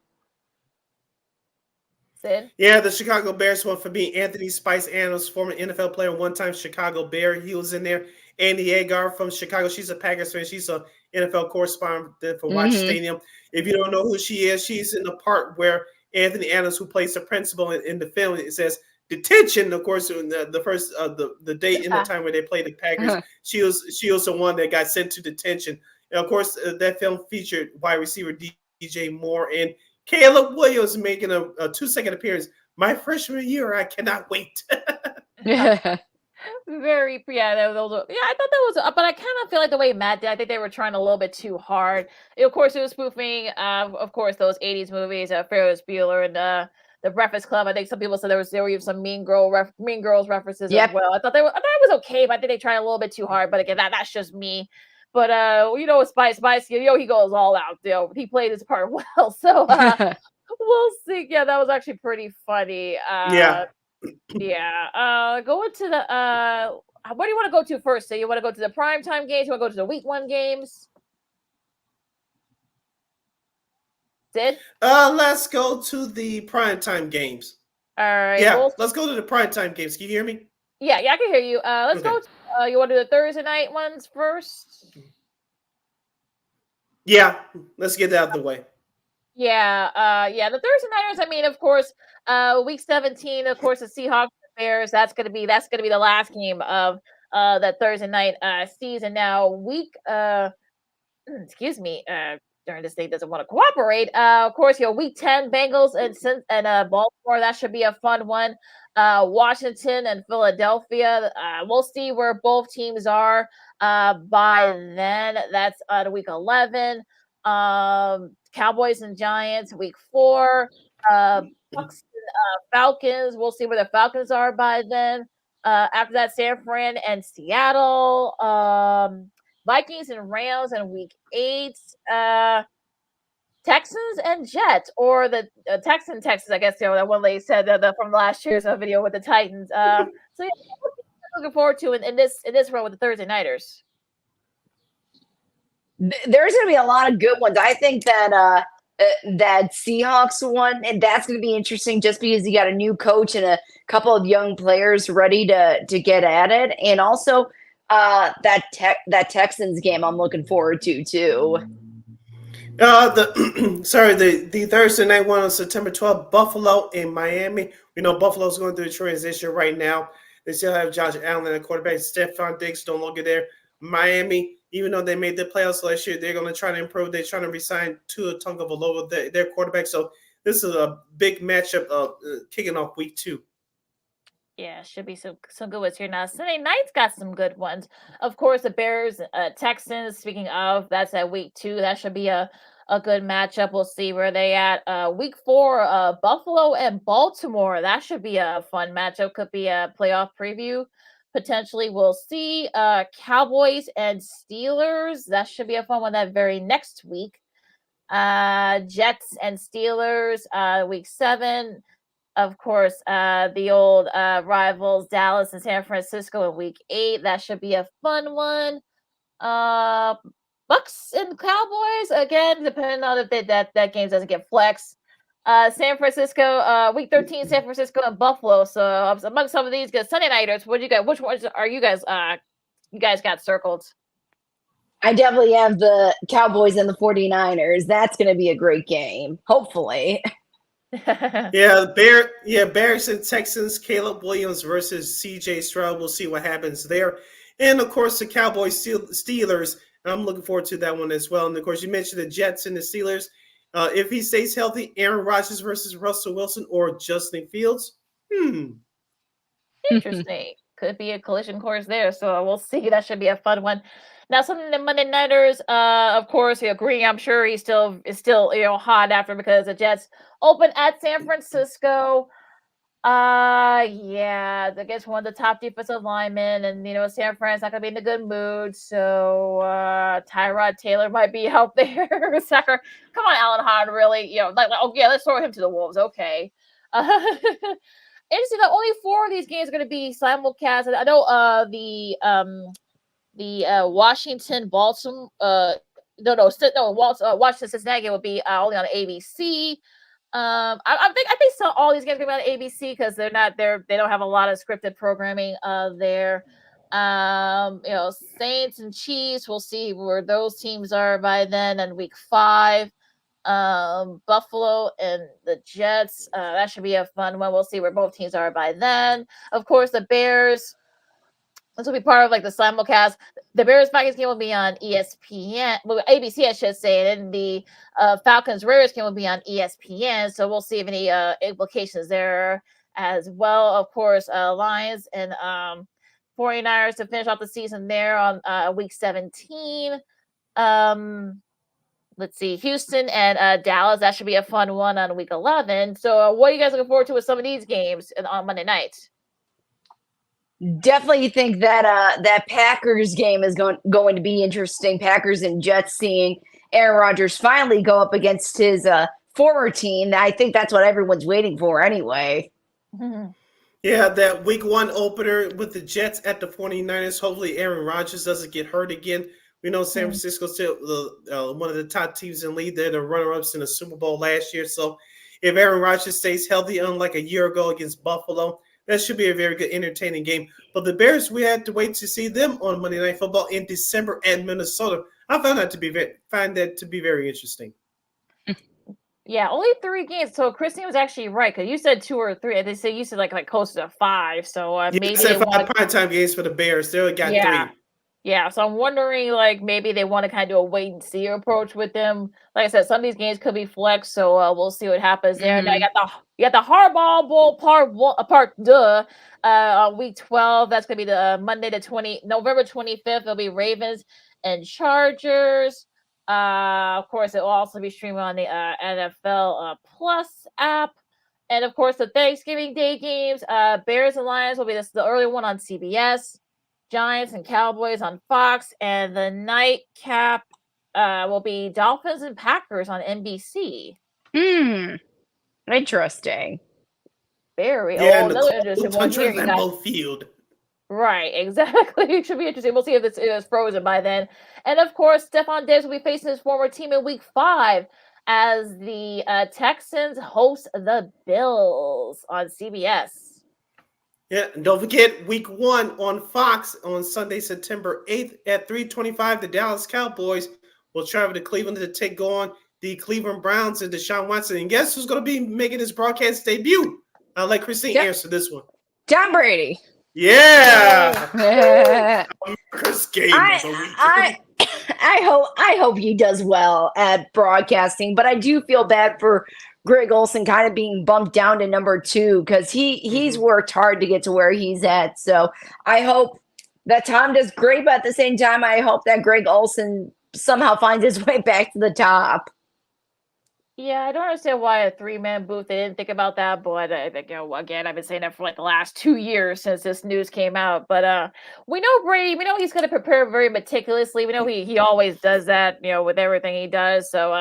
Sid? Yeah, the Chicago Bears one for me. Anthony Spice Adams, former NFL player, one-time Chicago Bear. He was in there. Andy Agar from Chicago. She's a Packers fan. She's an NFL correspondent for Watch Stadium. If you don't know who she is, she's in the part where Anthony Adams, who plays the principal in the film, it says detention. Of course, the first the date and the time where they played the Packers, she was the one that got sent to detention. And of course, that film featured wide receiver DJ Moore and Caleb Williams making a 2-second appearance. My freshman year, I cannot wait. Very, yeah, I thought that was, but I kind of feel like the way Matt did, I think they were trying a little bit too hard. Of course, it was spoofing, of course, those 80s movies, Ferris Bueller and the Breakfast Club. I think some people said there were even some Mean Girls references as well. I thought it was okay, but I think they tried a little bit too hard. But again, that's just me. But Spice, he goes all out. He played his part well. So we'll see. Yeah, that was actually pretty funny. Going to the where do you want to go to first? So you want to go to the primetime games? You want to go to the week 1 games? Sid? Let's go to the primetime games. All right. Yeah, let's go to the primetime games. Can you hear me? Yeah, I can hear you. Let's go. You want to do the Thursday night ones first? Yeah, let's get that out of the way. Yeah, the Thursday nighters. I mean, of course, week 17. Of course, the Seahawks and Bears. That's gonna be the last game of that Thursday night season. Now, excuse me. During this day doesn't want to cooperate. Of course, week 10 Bengals and Baltimore. That should be a fun one. Washington and Philadelphia. We'll see where both teams are by then. That's week 11. Cowboys and Giants, week 4. Bucks and Falcons. We'll see where the Falcons are by then. After that, San Fran and Seattle. Vikings and Rams in week 8. Texans and Jets, or the Texans, I guess, that one lady said from last year's video with the Titans. So yeah, looking forward to in this row with the Thursday nighters. There's going to be a lot of good ones. I think that that Seahawks one, and that's going to be interesting just because you got a new coach and a couple of young players ready to get at it, and also that Texans game I'm looking forward to too. The Thursday night one on September 12th, Buffalo and Miami. We know Buffalo's going through a transition right now. They still have Josh Allen at quarterback. Stephon Diggs, don't look at there. Miami, even though they made the playoffs last year, they're going to try to improve. They're trying to resign Tua Tagovailoa, their quarterback. So this is a big matchup kicking off week 2. Yeah, should be some good ones here. Now, Sunday night's got some good ones. Of course, the Bears, Texans, speaking of, that's at week 2. That should be a good matchup. We'll see where they at. Week 4, Buffalo and Baltimore. That should be a fun matchup. Could be a playoff preview. Potentially, we'll see. Cowboys and Steelers. That should be a fun one that very next week. Jets and Steelers, week 7. Of course, the old rivals, Dallas and San Francisco in week 8. That should be a fun one. Bucks and Cowboys, again, depending on if that game doesn't get flexed. San Francisco, week 13, San Francisco and Buffalo. So among some of these good Sunday nighters, which ones are you guys got circled? I definitely have the Cowboys and the 49ers. That's going to be a great game, hopefully. Bears and Texans, Caleb Williams versus CJ Stroud. We'll see what happens there. And of course, the Cowboys Steelers. I'm looking forward to that one as well. And of course, you mentioned the Jets and the Steelers. If he stays healthy, Aaron Rodgers versus Russell Wilson or Justin Fields. Interesting. Could be a collision course there. So we'll see. That should be a fun one. Now, some of the Monday nighters, of course, Green, I'm sure he is still hot after because the Jets open at San Francisco. Yeah, against one of the top defensive linemen, and San Fran's not gonna be in a good mood, so Tyrod Taylor might be out there. Sucker, come on, Alan Hahn, really? Oh yeah, let's throw him to the wolves. Okay. Interesting. Only 4 of these games are gonna be simulcast. I know the Washington Baltimore Washington Cincinnati will be only on ABC. I think all these games are going to be on ABC because they don't have a lot of scripted programming there. Saints and Chiefs, we'll see where those teams are by then. And week 5, Buffalo and the Jets, that should be a fun one. We'll see where both teams are by then. Of course, the Bears. This will be part of like the simulcast. The Bears Vikings game will be on ESPN, ABC, I should say, and then the Falcons Raiders game will be on ESPN. So we'll see if any implications there as well. Of course, Lions and 49ers to finish off the season there on week 17. Let's see, Houston and Dallas. That should be a fun one on week 11. So what are you guys looking forward to with some of these games on Monday night? Definitely think that that Packers game is going to be interesting. Packers and Jets, seeing Aaron Rodgers finally go up against his former team. I think that's what everyone's waiting for anyway. Yeah, that week 1 opener with the Jets at the 49ers. Hopefully Aaron Rodgers doesn't get hurt again. We know San Francisco's still one of the top teams in the league. They're the runner-ups in the Super Bowl last year. So if Aaron Rodgers stays healthy, unlike a year ago against Buffalo, that should be a very good, entertaining game. But the Bears, we have to wait to see them on Monday Night Football in December at Minnesota. I find that to be very interesting. Yeah, only 3 games. So Christine was actually right because you said 2 or 3. They say you said like close to 5. So maybe you said 5 primetime games for the Bears. They only got 3. Yeah, so I'm wondering, like, maybe they want to kind of do a wait-and-see approach with them. Like I said, some of these games could be flex, so we'll see what happens there. Now you got the Hardball Bowl part 2 on week 12. That's going to be the November 25th. It'll be Ravens and Chargers. Of course, it will also be streamed on the NFL Plus app. And, of course, the Thanksgiving Day games, Bears and Lions will be the early one on CBS. Giants and Cowboys on Fox, and the nightcap will be Dolphins and Packers on NBC. Interesting. Very. Another interesting one here. Lambeau Field. Right, exactly. It should be interesting. We'll see if it is frozen by then. And of course, Stephon Diggs will be facing his former team in week 5 as the Texans host the Bills on CBS. Yeah, and don't forget week 1 on Fox on Sunday, September 8th at 3:25. The Dallas Cowboys will travel to Cleveland to take on the Cleveland Browns and Deshaun Watson. And guess who's going to be making his broadcast debut? I'll let Christine answer this one. Tom Brady. Yeah. America's game I hope he does well at broadcasting, but I do feel bad for Greg Olsen kind of being bumped down to number 2 because he's worked hard to get to where he's at. So I hope that Tom does great, but at the same time, I hope that Greg Olsen somehow finds his way back to the top. Yeah, I don't understand why a 3-man booth. They didn't think about that, but I think again, I've been saying that for like the last 2 years since this news came out. But we know Brady. We know he's going to prepare very meticulously. We know he always does that, with everything he does. So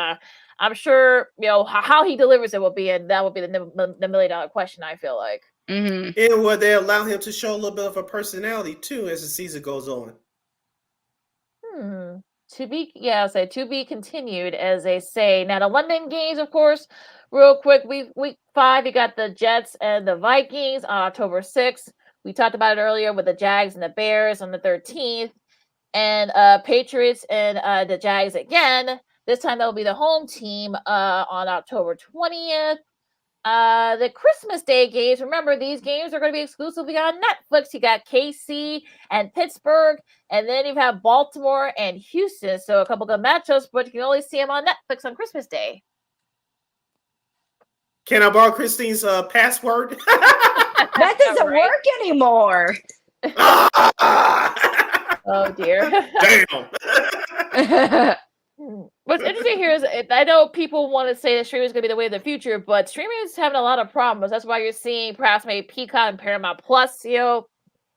I'm sure how he delivers it will be, and that will be the $1 million question. I feel like. And will they allow him to show a little bit of a personality too as the season goes on? To be continued, as they say. Now the London games, of course, real quick. Week 5, you got the Jets and the Vikings on October 6th. We talked about it earlier with the Jags and the Bears on the 13th, and Patriots and the Jags again. This time that'll be the home team on October 20th. The Christmas Day games, remember, these games are going to be exclusively on Netflix. You got KC and Pittsburgh, and then you have Baltimore and Houston. So a couple good matchups, but you can only see them on Netflix on Christmas Day. Can I borrow Christine's password? That doesn't work anymore. Oh, dear. Damn. What's interesting here is I know people want to say that streaming is going to be the way of the future, but streaming is having a lot of problems. That's why you're seeing perhaps maybe Peacock and Paramount Plus,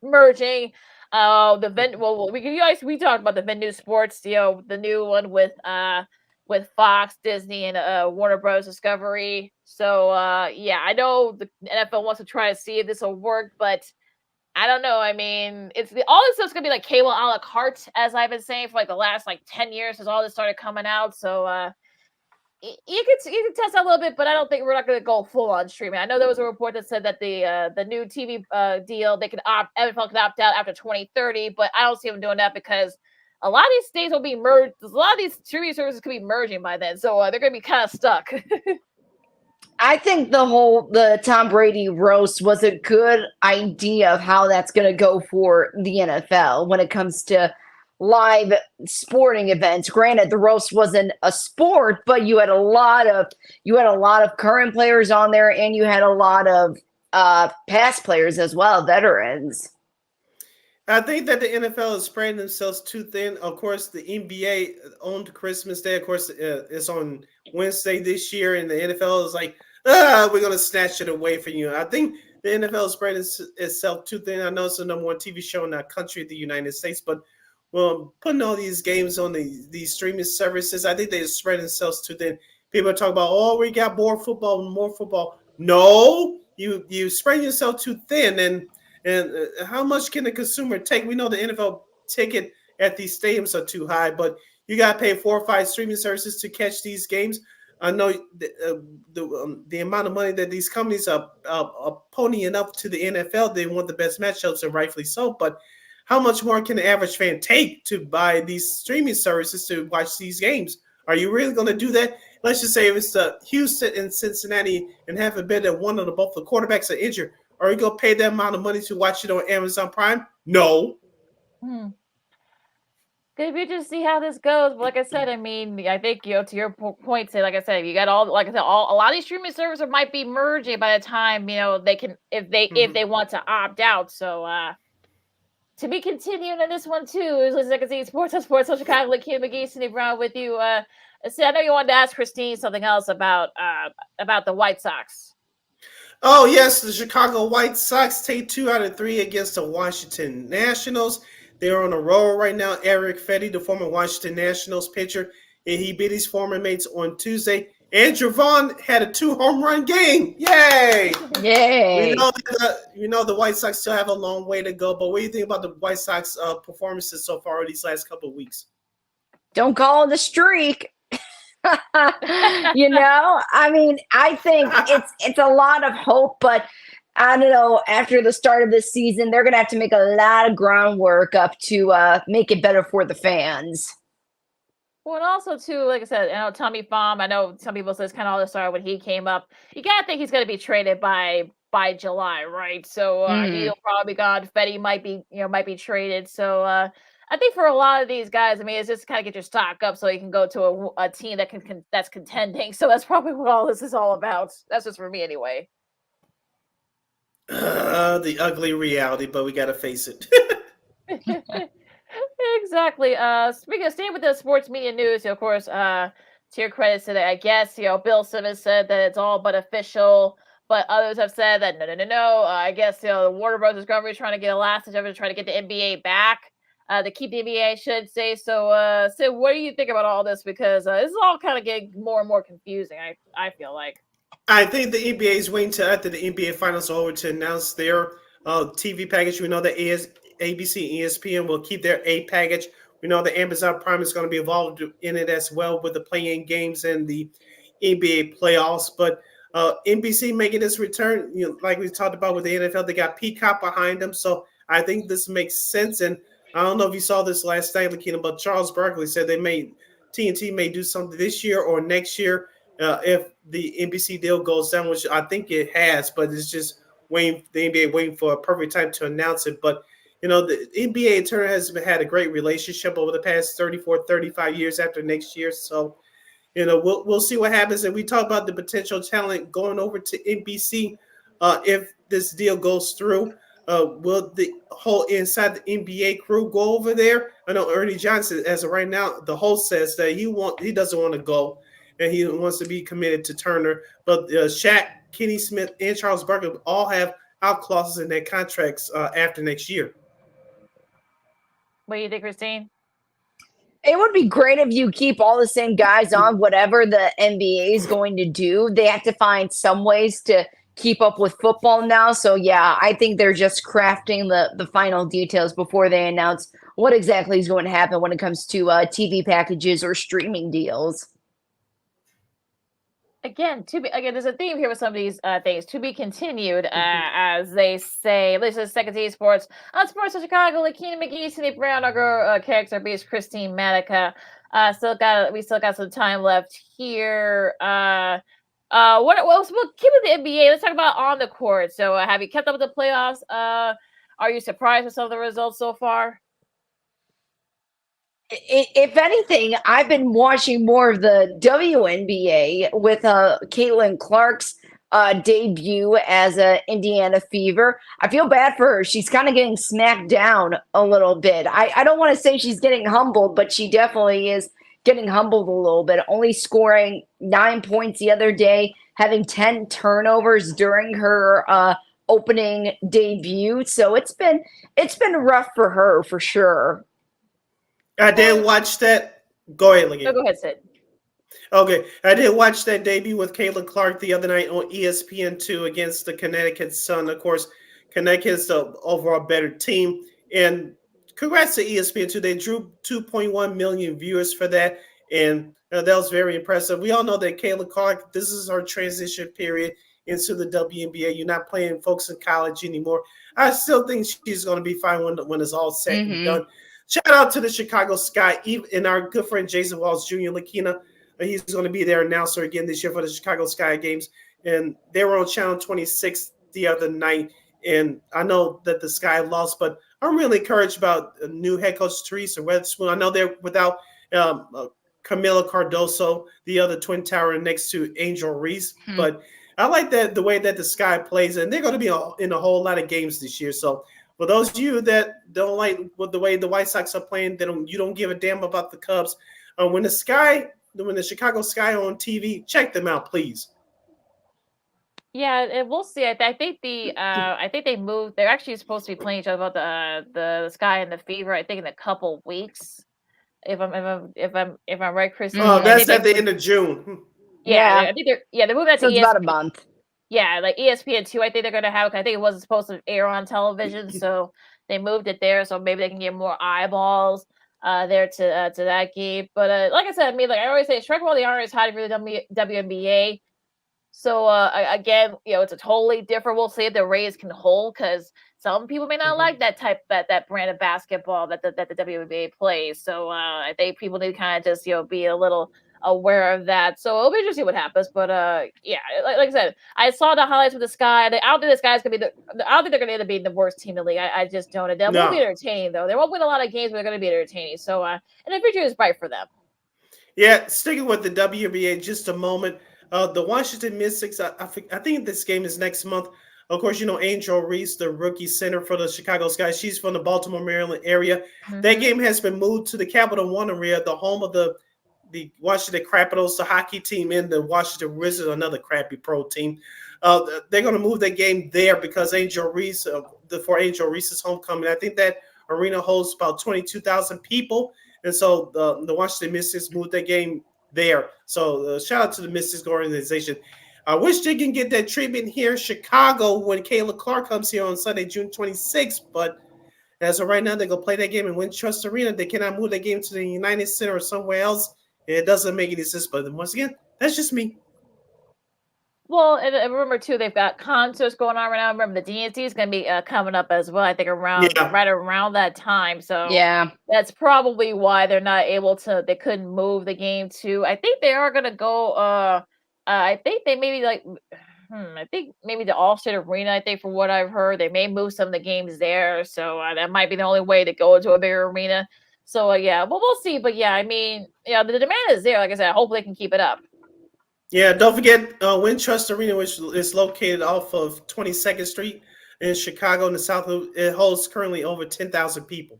merging. We talked about the venue sports, the new one with Fox, Disney, and Warner Bros. Discovery. So I know the NFL wants to try to see if this will work, but I don't know. I mean, all this stuff's gonna be like cable a la carte, as I've been saying for like the last 10 years since all this started coming out. So you can test out a little bit, but I don't think we're not gonna go full on streaming. I know there was a report that said that the new TV deal NFL could opt out after 2030, but I don't see them doing that because a lot of these states will be merged. A lot of these streaming services could be merging by then, so they're gonna be kind of stuck. I think the Tom Brady roast was a good idea of how that's going to go for the NFL when it comes to live sporting events. Granted, the roast wasn't a sport, but you had a lot of current players on there, and you had a lot of past players as well, veterans. I think that the NFL is spreading themselves too thin. Of course, the NBA owned Christmas Day. Of course, it's on Wednesday this year, and the NFL is like, we're going to snatch it away from you. I think the NFL is spreading itself too thin. I know it's the number one TV show in that country, the United States, but putting all these games on these streaming services, I think they're spreading themselves too thin. People are talking about, we got more football. No, you spread yourself too thin, and how much can the consumer take? We know the NFL ticket at these stadiums are too high, but you got to pay 4 or 5 streaming services to catch these games. I know the amount of money that these companies are ponying up to the NFL. They want the best matchups, and rightfully so. But how much more can the average fan take to buy these streaming services to watch these games? Are you really going to do that? Let's just say if it's Houston and Cincinnati and have a bet that one of both the quarterbacks are injured. Are you going to pay that amount of money to watch it on Amazon Prime? No. Could be just see how this goes. But like I said, I mean, I think to your point, say like I said, you got a lot of these streaming services might be merging by the time they can if they want to opt out. So to be continuing on this one too is like I see Sports on Chicago, like Kim McGee, Cindy Brown with you. See, I know you wanted to ask Christine something else about the White Sox. Oh, yes, the Chicago White Sox take 2 out of 3 against the Washington Nationals. They're on a roll right now. Eric Fetty, the former Washington Nationals pitcher, and he beat his former mates on Tuesday. Andrew Vaughn had a 2-home-run game. Yay! Yay! We know the White Sox still have a long way to go, but what do you think about the White Sox performances so far these last couple of weeks? Don't call it a streak. I mean, I think it's a lot of hope, but I don't know, after the start of this season, they're going to have to make a lot of groundwork up to make it better for the fans. Well, and also, too, like I said, Tommy Pham, I know some people say it's kind of all the start when he came up. You got to think he's going to be traded by July, right? So he'll probably be gone. Fetty might be traded. So I think for a lot of these guys, I mean, it's just kind of get your stock up so you can go to a team that's contending. So that's probably what all this is all about. That's just for me anyway. The ugly reality, but we got to face it. Exactly. Speaking of staying with the sports media news, of course, to your credit today, I guess, Bill Simmons said that it's all but official, but others have said that no. I guess, the Warner Bros. Discovery is trying to get a last ditch effort to try to get the NBA back. To keep the NBA, I should say. So, Sid, what do you think about all this? Because this is all kind of getting more and more confusing, I feel like. I think the NBA is waiting till after the NBA Finals are over to announce their TV package. We know that ABC and ESPN will keep their A package. We know that Amazon Prime is going to be involved in it as well with the play-in games and the NBA playoffs. But NBC making this return, like we talked about with the NFL, they got Peacock behind them. So I think this makes sense. And I don't know if you saw this last night, Lakina, but Charles Barkley said TNT may do something this year or next year if the NBC deal goes down, which I think it has, but it's just the NBA waiting for a perfect time to announce it. But, the NBA in turn has had a great relationship over the past 34, 35 years after next year. So, we'll see what happens. And we talk about the potential talent going over to NBC if this deal goes through. Will the whole inside the NBA crew go over there? I know Ernie Johnson, as of right now, the host says that he doesn't want to go, and he wants to be committed to Turner. But Shaq, Kenny Smith, and Charles Barkley all have out clauses in their contracts after next year. What do you think, Christine? It would be great if you keep all the same guys on whatever the NBA is going to do. They have to find some ways to keep up with football now. So yeah, I think they're just crafting the final details before they announce what exactly is going to happen when it comes to TV packages or streaming deals. Again, there's a theme here with some of these things to be continued, as they say. This is Second City Sports on Sports of Chicago. Lakina McGee, Cindy Brown, our girl KXRB's Christine Manika. We still got some time left here. We'll keep with the NBA. Let's talk about on the court. So, have you kept up with the playoffs? Are you surprised with some of the results so far? If anything, I've been watching more of the WNBA with Caitlin Clark's debut as a Indiana Fever. I feel bad for her. She's kind of getting smacked down a little bit. I don't want to say she's getting humbled, but she definitely is getting humbled a little bit. Only scoring 9 points the other day, having 10 turnovers during her opening debut. So it's been rough for her for sure. I did watch that. Go ahead, Ligia. No, go ahead, Sid. Okay, I did watch that debut with Caitlin Clark the other night on ESPN2 against the Connecticut Sun. Of course, Connecticut's the overall better team. And congrats to ESPN2. They drew 2.1 million viewers for that. And that was very impressive. We all know that Caitlin Clark, this is her transition period into the WNBA. You're not playing folks in college anymore. I still think she's going to be fine when it's all said and done. Shout out to the Chicago Sky and our good friend Jason Walls Jr. Lakina. He's going to be their announcer again this year for the Chicago Sky games. And they were on Channel 26 the other night. And I know that the Sky lost, but I'm really encouraged about new head coach Teresa Weatherspoon. I know they're without Camila Cardoso, the other twin tower next to Angel Reese. But I like the way that the Sky plays. And they're going to be in a whole lot of games this year. So for those of you that don't like the way the White Sox are playing, you don't give a damn about the Cubs. When the Chicago Sky on TV, check them out, please. Yeah, and we'll see. I think they moved. They're actually supposed to be playing each other about the Sky and the Fever. I think in a couple weeks, if I'm right, Chris. Oh, that's at the end of June. Yeah, I think they're moving that to it's about a month. Yeah, like ESPN2, I think they're going to have. I think it wasn't supposed to air on television, so they moved it there. So maybe they can get more eyeballs there to that game. But like I said, I always say, strike while the iron is hot for the WNBA. So again, it's a totally different. We'll see if the Rays can hold, because some people may not like that brand of basketball that the WNBA plays. So I think people need to kind of just be a little aware of that. So it'll be interesting to see what happens. But yeah, like I said, I saw the highlights with the Sky. I don't think the Sky's gonna be I don't think they're gonna end up being the worst team in the league. I just don't. They won't be entertaining though. They won't win a lot of games, but they're gonna be entertaining. So and the future is bright for them. Yeah, sticking with the WNBA just a moment. The Washington Mystics, I think this game is next month. Of course, Angel Reese, the rookie center for the Chicago Sky. She's from the Baltimore, Maryland area. That game has been moved to the Capital One Arena, the home of the Washington Capitals, the hockey team, and the Washington Wizards, another crappy pro team. They're going to move that game there because Angel Reese, for Angel Reese's homecoming. I think that arena holds about 22,000 people. And so the Washington Mystics moved that game there. So shout out to the Mystics organization. I wish they can get that treatment here in Chicago when Caitlin Clark comes here on Sunday, June 26th. But as of right now, they're going to play that game in Wintrust Arena. They cannot move that game to the United Center or somewhere else. It doesn't make any sense. But once again, that's just me. Well, and remember, too, they've got concerts going on right now. Remember, the DNC is going to be coming up as well, I think, right around that time. So yeah, that's probably why they're not able to – they couldn't move the game to – I think they are going to go I think they maybe I think maybe the Allstate Arena, I think, from what I've heard. They may move some of the games there. So that might be the only way to go into a bigger arena. So, yeah, well, we'll see. But, yeah, the demand is there. Like I said, hopefully they can keep it up. Yeah, don't forget Wintrust Arena, which is located off of 22nd Street in Chicago in the South. It holds currently over 10,000 people.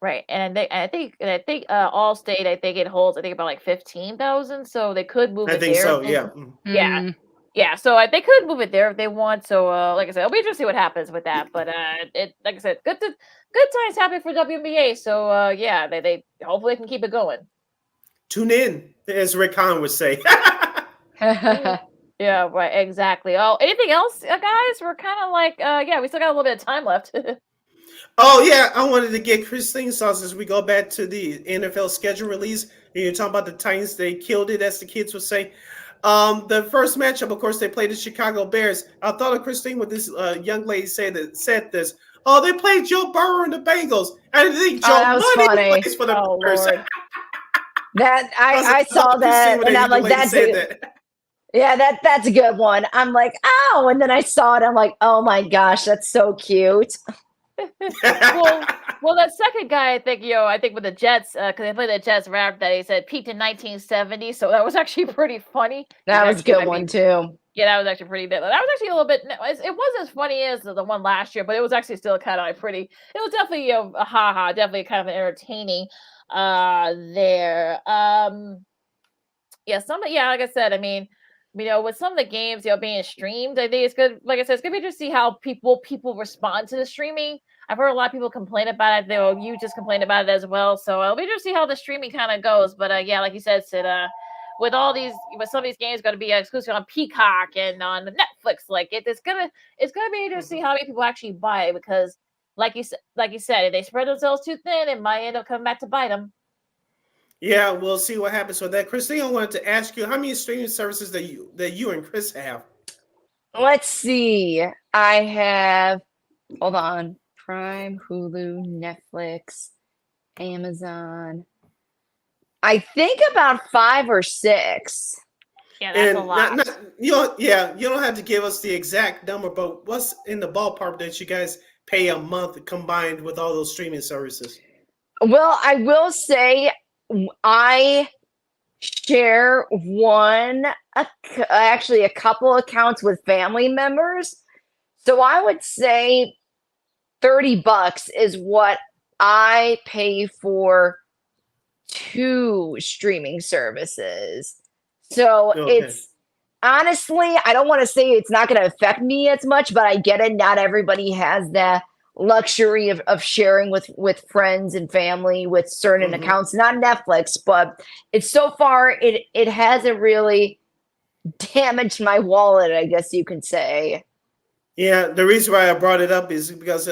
Right, and I think Allstate, I think it holds, I think about like 15,000, so they could move I it think there. so. Yeah. Yeah, yeah. So they could move it there if they want. So, like I said, it'll be interesting to see what happens with that. But it, like I said, good times happening for WNBA. So, yeah, they hopefully can keep it going. Tune in, as Rick Hahn would say. Yeah, right, exactly. Oh, anything else, guys? We're kind of like, yeah, we still got a little bit of time left. Oh yeah, I wanted to get Christine's thoughts as we go back to the NFL schedule release. And you're talking about the Titans; they killed it, as the kids would say. The first matchup, of course, they played the Chicago Bears. I thought of Christine with this young lady said this. Oh, they played Joe Burrow and the Bengals. I think Joe Money plays for the Bears. That I saw that, and I'm like, that's a good one. I'm like, oh, and then I saw it. I'm like, oh my gosh, that's so cute. well, that second guy, I think with the Jets, because they played the Jets right after that, he said peaked in 1970, so that was actually pretty funny. That was a good one too. Yeah, that was actually pretty. That was actually a little bit. It wasn't as funny as the one last year, but it was actually still kind of like pretty. It was definitely a ha-ha, definitely kind of entertaining. There. Yeah, like I said, I mean, with some of the games, being streamed, I think it's good. Like I said, it's gonna be interesting to see how people respond to the streaming. I've heard a lot of people complain about it, though. You just complained about it as well, so it'll be interesting to see how the streaming kind of goes. But yeah, like you said, Sid, with some of these games going to be exclusive on Peacock and on Netflix, it's gonna be interesting to see how many people actually buy it, because like you said, if they spread themselves too thin, it might end up coming back to bite them. Yeah, we'll see what happens with that. Christine, I wanted to ask you, how many streaming services that you and Chris have? Let's see. I have, hold on, Prime, Hulu, Netflix, Amazon. I think about 5 or 6. Yeah, that's a lot. You don't have to give us the exact number, but what's in the ballpark that you guys pay a month combined with all those streaming services? Well, I will say I share actually a couple accounts with family members. So I would say $30 is what I pay for 2 streaming services. So It's honestly, I don't want to say it's not going to affect me as much, but I get it. Not everybody has the luxury of sharing with friends and family with certain accounts, not Netflix, but it's so far, it hasn't really damaged my wallet, I guess you can say. Yeah, the reason why I brought it up is because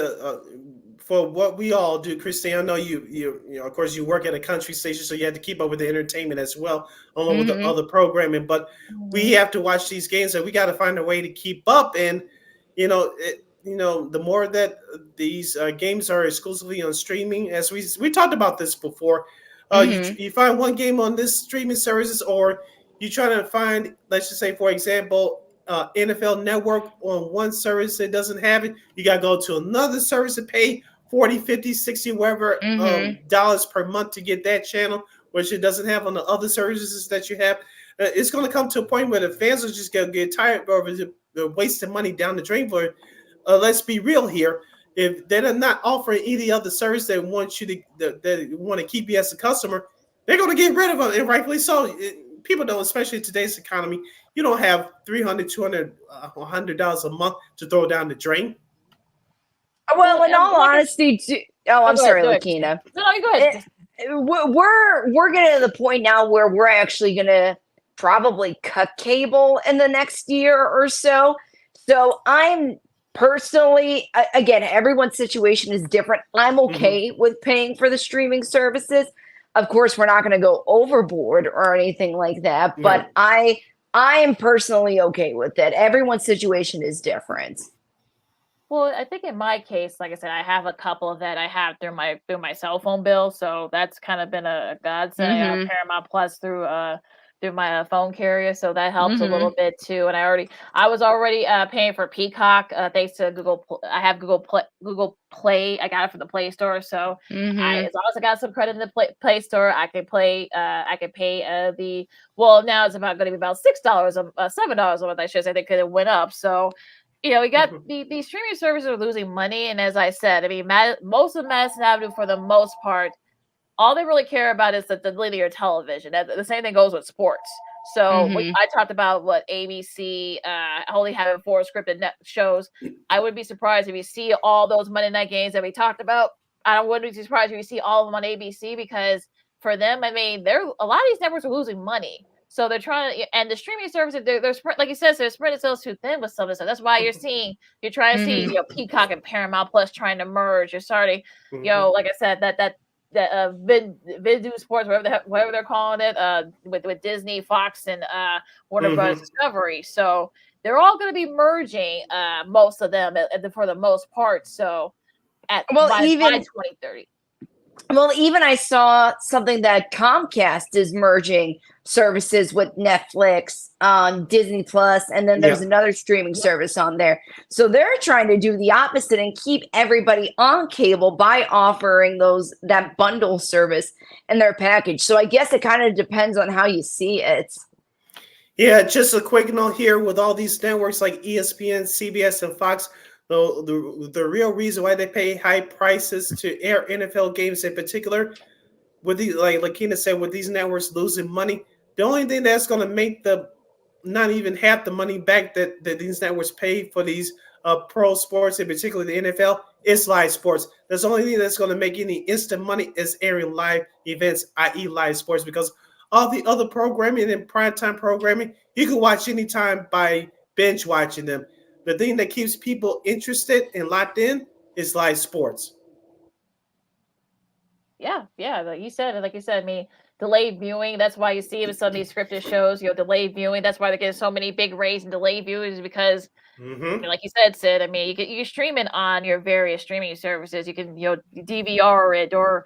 for what we all do, Christine, I know you of course you work at a country station, so you have to keep up with the entertainment as well, along with the other programming. But we have to watch these games, and we got to find a way to keep up. And the more that these games are exclusively on streaming, as we talked about this before, you find one game on this streaming services, or you try to find, let's just say, for example, NFL Network on one service that doesn't have it, you got to go to another service and pay 40, 50, 60, whatever dollars per month to get that channel, which it doesn't have on the other services that you have. It's going to come to a point where the fans are just going to get tired of wasting money down the drain for it. Let's be real here. If they're not offering any other service that want to keep you as a customer, they're going to get rid of them, and rightfully so. People don't, especially in today's economy, you don't have $300, $200, $100 a month to throw down the drain. Well, in all honesty, I'm sorry, Lakina. No, go ahead. We're getting to the point now where we're actually going to probably cut cable in the next year or so. So I'm personally, again, everyone's situation is different. I'm okay with paying for the streaming services. Of course, we're not going to go overboard or anything like that, but I am personally okay with it. Everyone's situation is different. Well, I think in my case, like I said, I have a couple that I have through my cell phone bill, so that's kind of been a godsend. I have Paramount Plus through my phone carrier, so that helps a little bit too. And I was already paying for Peacock thanks to Google. I have Google Play. I got it from the Play Store, so as long as I got some credit in the Play Store, I can play. I can pay now it's going to be about $6, $7 a month. I should say, because it went up. So we got these streaming services are losing money, and as I said, I mean, most of Madison Avenue, for the most part, all they really care about is the linear television. The same thing goes with sports. So I talked about what ABC only having 4 scripted shows. I would be surprised if you see all those Monday night games that we talked about. I wouldn't be surprised if you see all of them on ABC, because for them, I mean, a lot of these networks are losing money. So they're trying to, and the streaming services, they're like you said, they're spreading themselves too thin with some of this stuff. That's why you're trying to see, Peacock and Paramount Plus trying to merge. You're starting, like I said, that Vidu Sports, whatever they're calling it, with Disney, Fox, and Warner Bros. Discovery. So they're all going to be merging, most of them for the most part. So by 2030. Well, even I saw something that Comcast is merging services with Netflix, Disney Plus, and then there's another streaming service on there. So they're trying to do the opposite and keep everybody on cable by offering that bundle service in their package. So I guess it kind of depends on how you see it. Yeah, just a quick note here with all these networks like ESPN, CBS, and Fox. The real reason why they pay high prices to air NFL games in particular, with these, like Lakina said, with these networks losing money, the only thing that's going to make not even half the money back that these networks pay for these pro sports, in particular the NFL, is live sports. That's the only thing that's going to make any instant money is airing live events, i.e. live sports, because all the other programming and primetime programming, you can watch anytime by binge watching them. The thing that keeps people interested and locked in is live sports. Yeah, like you said, I mean, delayed viewing. That's why you see with some of these scripted shows, delayed viewing. That's why they're getting so many big rates and delayed viewings, because, like you said, Sid, I mean, you can stream it on your various streaming services. You can, DVR it or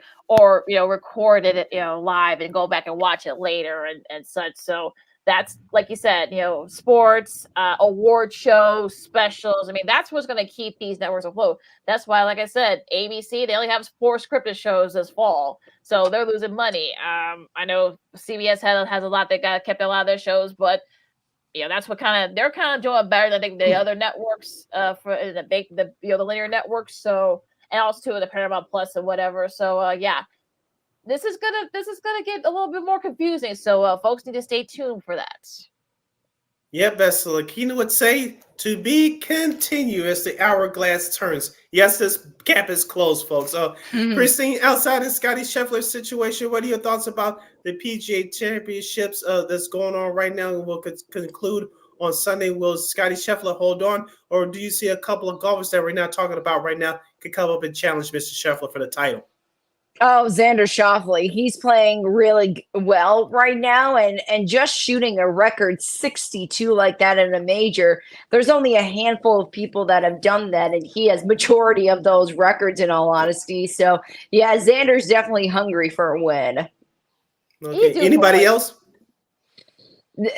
record it, live and go back and watch it later and such. So that's, like you said, sports, award shows, specials. I mean, that's what's going to keep these networks afloat. That's why, like I said, ABC, they only have 4 scripted shows this fall. So they're losing money. I know CBS has a lot that kept a lot of their shows, but that's what they're kind of doing better than I think the other networks for the linear networks. So, and also too the Paramount Plus and whatever. So this is gonna get a little bit more confusing. So folks need to stay tuned for that. Yep, as Lakina would say, to be continued as the hourglass turns. Yes, this gap is closed, folks. Christine, outside of Scottie Scheffler's situation, what are your thoughts about the PGA Championships that's going on right now and will conclude on Sunday? Will Scottie Scheffler hold on, or do you see a couple of golfers that we're now talking about right now could come up and challenge Mr. Scheffler for the title? Oh, Xander Schauffele. He's playing really well right now and just shooting a record 62 like that in a major. There's only a handful of people that have done that, and he has majority of those records, in all honesty. So, yeah, Xander's definitely hungry for a win. Okay. Anybody else?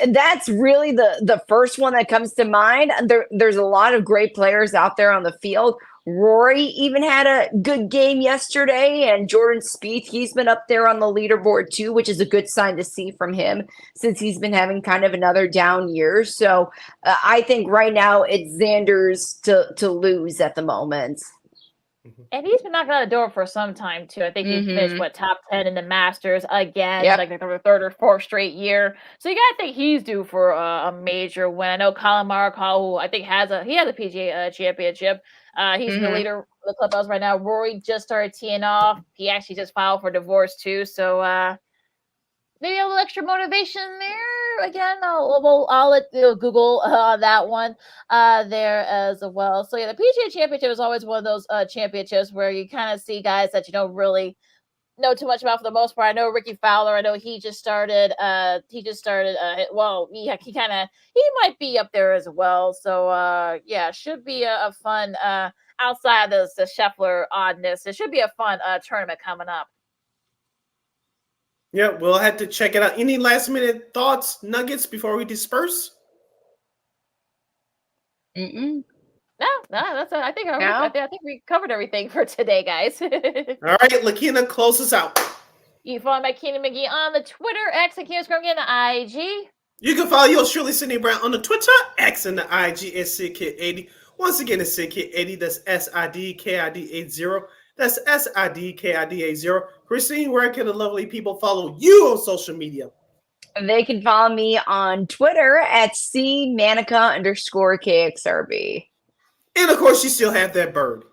That's really the first one that comes to mind. There's a lot of great players out there on the field. Rory even had a good game yesterday, and Jordan Spieth, he's been up there on the leaderboard too, which is a good sign to see from him since he's been having kind of another down year. So I think right now it's Xander's to lose at the moment. And he's been knocking on the door for some time too. I think he finished top 10 in the Masters again, like the 3rd or 4th straight year. So you gotta think he's due for a major win. I know Colin Morikawa, who I think has a PGA Championship. He's the leader of the clubhouse right now. Rory just started teeing off. He actually just filed for divorce too. So maybe a little extra motivation there. Again, I'll let Google that one there as well. So yeah, the PGA Championship is always one of those championships where you kind of see guys that you don't really know too much about for the most part. I know Ricky Fowler. I know he just started. He might be up there as well. So should be a fun outside of the Scheffler oddness. It should be a fun tournament coming up. Yeah, we'll have to check it out. Any last minute thoughts, nuggets before we disperse? No, that's. I think we covered everything for today, guys. All right, Lakina, close us out. You can follow my Keenan McGee on the Twitter, X, and Keenan Scrum on the IG. You can follow yours truly, Sydney Brown, on the Twitter, X, and the IG at SidKid80. Once again, it's SidKid80. That's SIDKID80. That's SIDKID80. Christine, where can the lovely people follow you on social media? They can follow me on Twitter at @CManika_KXRB. And of course, you still have that bird.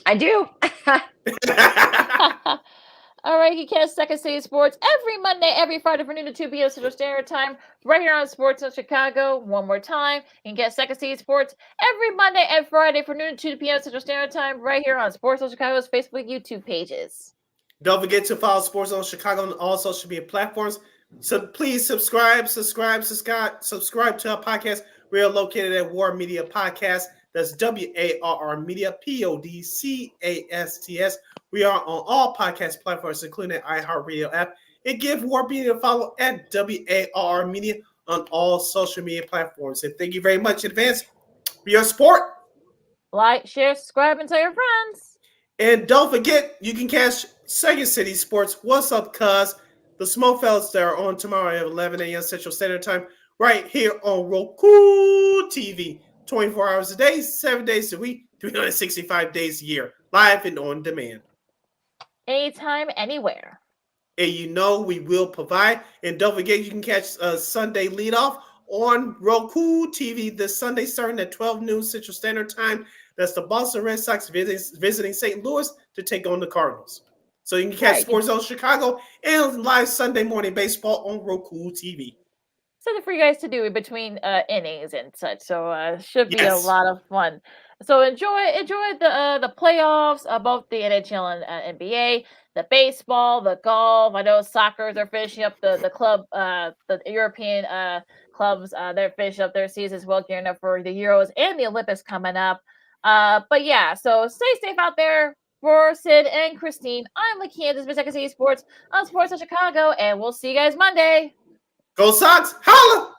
I do. All right, you can catch Second City Sports every Monday, every Friday from noon to 2 p.m. Central Standard Time, right here on Sports in Chicago. One more time, you can get Second City Sports every Monday and Friday from noon to 2 p.m. Central Standard Time, right here on Sports in Chicago's Facebook, YouTube pages. Don't forget to follow Sports Zone Chicago on all social media platforms. So please subscribe to our podcast. We are located at War Media Podcast. That's WARR Media, PODCASTS. We are on all podcast platforms, including the iHeartRadio app. And give War Media a follow at WARR Media on all social media platforms. And thank you very much in advance for your support. Like, share, subscribe, and tell your friends. And don't forget, you can catch Second City Sports. What's up, cuz? The Smoke Fellas that are on tomorrow at 11 a.m. Central Standard Time, right here on Roku TV. 24 hours a day, 7 days a week, 365 days a year, live and on demand. Anytime, anywhere. And you know we will provide. And don't forget, you can catch Sunday Leadoff on Roku TV this Sunday starting at 12 noon Central Standard Time. That's the Boston Red Sox visiting St. Louis to take on the Cardinals. So you can catch Sports Zone Chicago and live Sunday morning baseball on Roku TV. Something for you guys to do in between innings and such. So should be a lot of fun. So enjoy the playoffs, both the NHL and NBA, the baseball, the golf. I know soccer, they're finishing up the club, the European clubs. They're finishing up their season as well, gearing up for the Euros and the Olympics coming up. But yeah, so stay safe out there. For Sid and Christine, I'm Lakia. This is Second City Sports on Sports in Chicago, and we'll see you guys Monday. Go Sox! Holla!